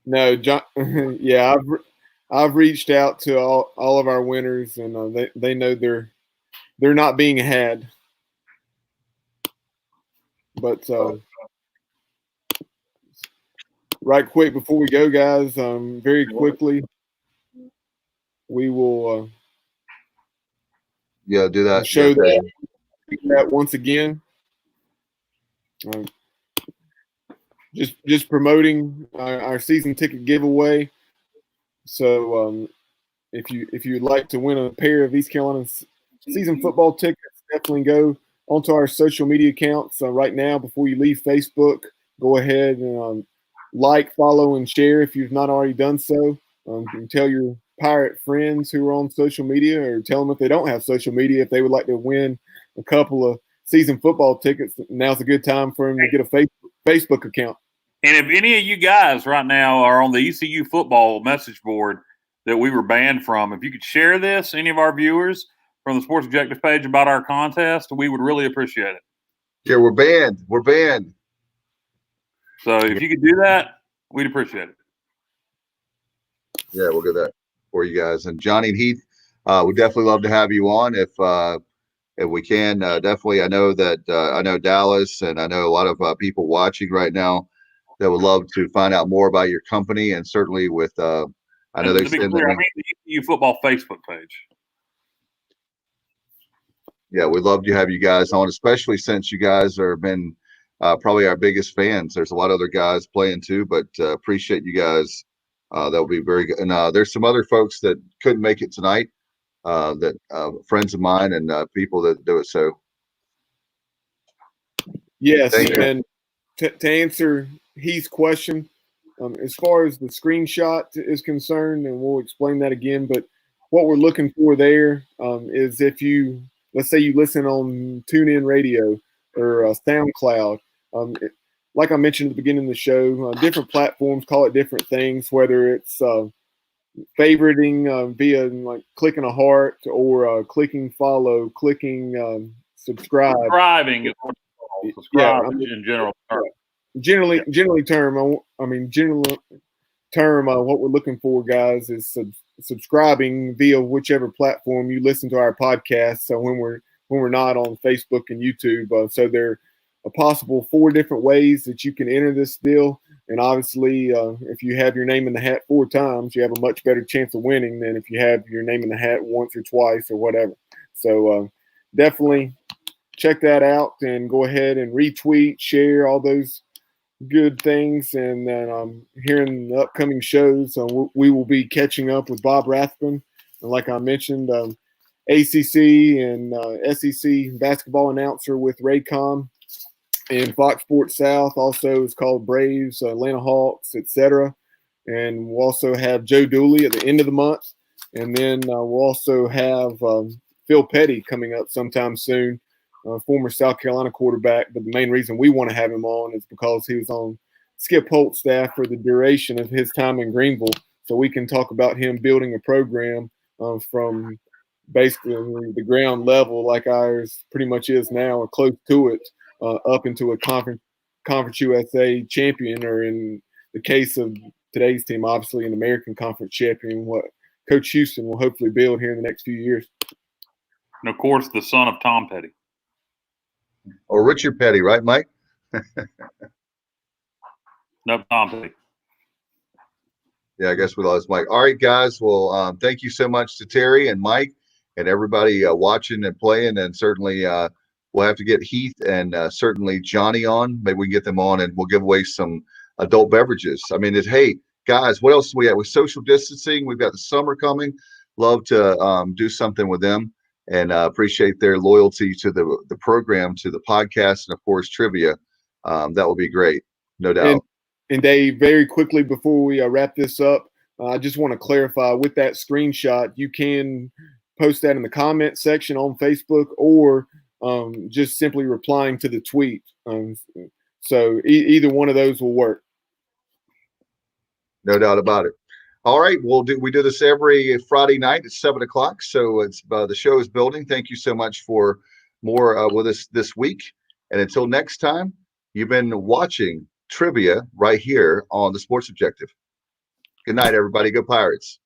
No, John. Yeah, I've reached out to all of our winners, and they know they're not being had. But right quick before we go, guys, very quickly, we will do that. Show that once again. Just promoting our season ticket giveaway. So if you'd like to win a pair of East Carolina season football tickets, definitely go onto our social media accounts right now before you leave Facebook. Go ahead and like, follow, and share if you've not already done so. You can tell your Pirate friends who are on social media, or tell them if they don't have social media, if they would like to win a couple of season football tickets. Now's a good time for them to get a Facebook account. And if any of you guys right now are on the ECU football message board that we were banned from, if you could share this, any of our viewers, from the Sports Objective page about our contest, we would really appreciate it. Yeah, we're banned. We're banned. So if you could do that, we'd appreciate it. Yeah, we'll do that for you guys. And Johnny and Heath, we'd definitely love to have you on if we can. Definitely, I know Dallas, and I know a lot of people watching right now that would love to find out more about your company, and certainly with I know they send the ECU football Facebook page. Yeah, we'd love to have you guys on, especially since you guys have been probably our biggest fans. There's a lot of other guys playing too, but appreciate you guys. That'll be very good. And there's some other folks that couldn't make it tonight, that friends of mine and people that do it. So, yes, and to answer Heath's question, as far as the screenshot is concerned, and we'll explain that again, but what we're looking for there is if you, let's say you listen on TuneIn Radio or SoundCloud, like I mentioned at the beginning of the show, different platforms call it different things, whether it's favoriting via like clicking a heart or clicking follow, clicking subscribe. Subscribing is in general term. Generally term, what we're looking for, guys, is subscribing via whichever platform you listen to our podcast. So when we're not on Facebook and YouTube, so there are possible 4 different ways that you can enter this deal. And obviously, if you have your name in the hat 4 times, you have a much better chance of winning than if you have your name in the hat once or twice or whatever. So definitely check that out and go ahead and retweet, share all those good things. And then here in the upcoming shows, we will be catching up with Bob Rathbun. And like I mentioned, ACC and SEC basketball announcer with Raycom. And Fox Sports South also is called Braves, Atlanta Hawks, etc. And we'll also have Joe Dooley at the end of the month. And then we'll also have Phil Petty coming up sometime soon, former South Carolina quarterback. But the main reason we want to have him on is because he was on Skip Holt's staff for the duration of his time in Greenville. So we can talk about him building a program from basically the ground level like ours pretty much is now, or close to it, up into a Conference USA champion, or in the case of today's team, obviously an American Conference champion, what Coach Houston will hopefully build here in the next few years. And of course, the son of Tom Petty. Or Richard Petty, right, Mike? No, Tom Petty. Yeah, I guess we lost Mike. All right, guys. Well, thank you so much to Terry and Mike and everybody watching and playing. And certainly we'll have to get Heath and certainly Johnny on. Maybe we can get them on and we'll give away some adult beverages. I mean, hey, guys, what else do we have? With social distancing, we've got the summer coming. Love to do something with them, and appreciate their loyalty to the program, to the podcast, and of course trivia. That will be great, no doubt. And Dave, very quickly before we wrap this up, I just want to clarify with that screenshot, you can post that in the comment section on Facebook, or just simply replying to the tweet. So either one of those will work. No doubt about it. All right, we do this every Friday night at 7 o'clock. So it's the show is building. Thank you so much for more with us this week. And until next time, you've been watching Trivia right here on the Sports Objective. Good night, everybody. Go Pirates.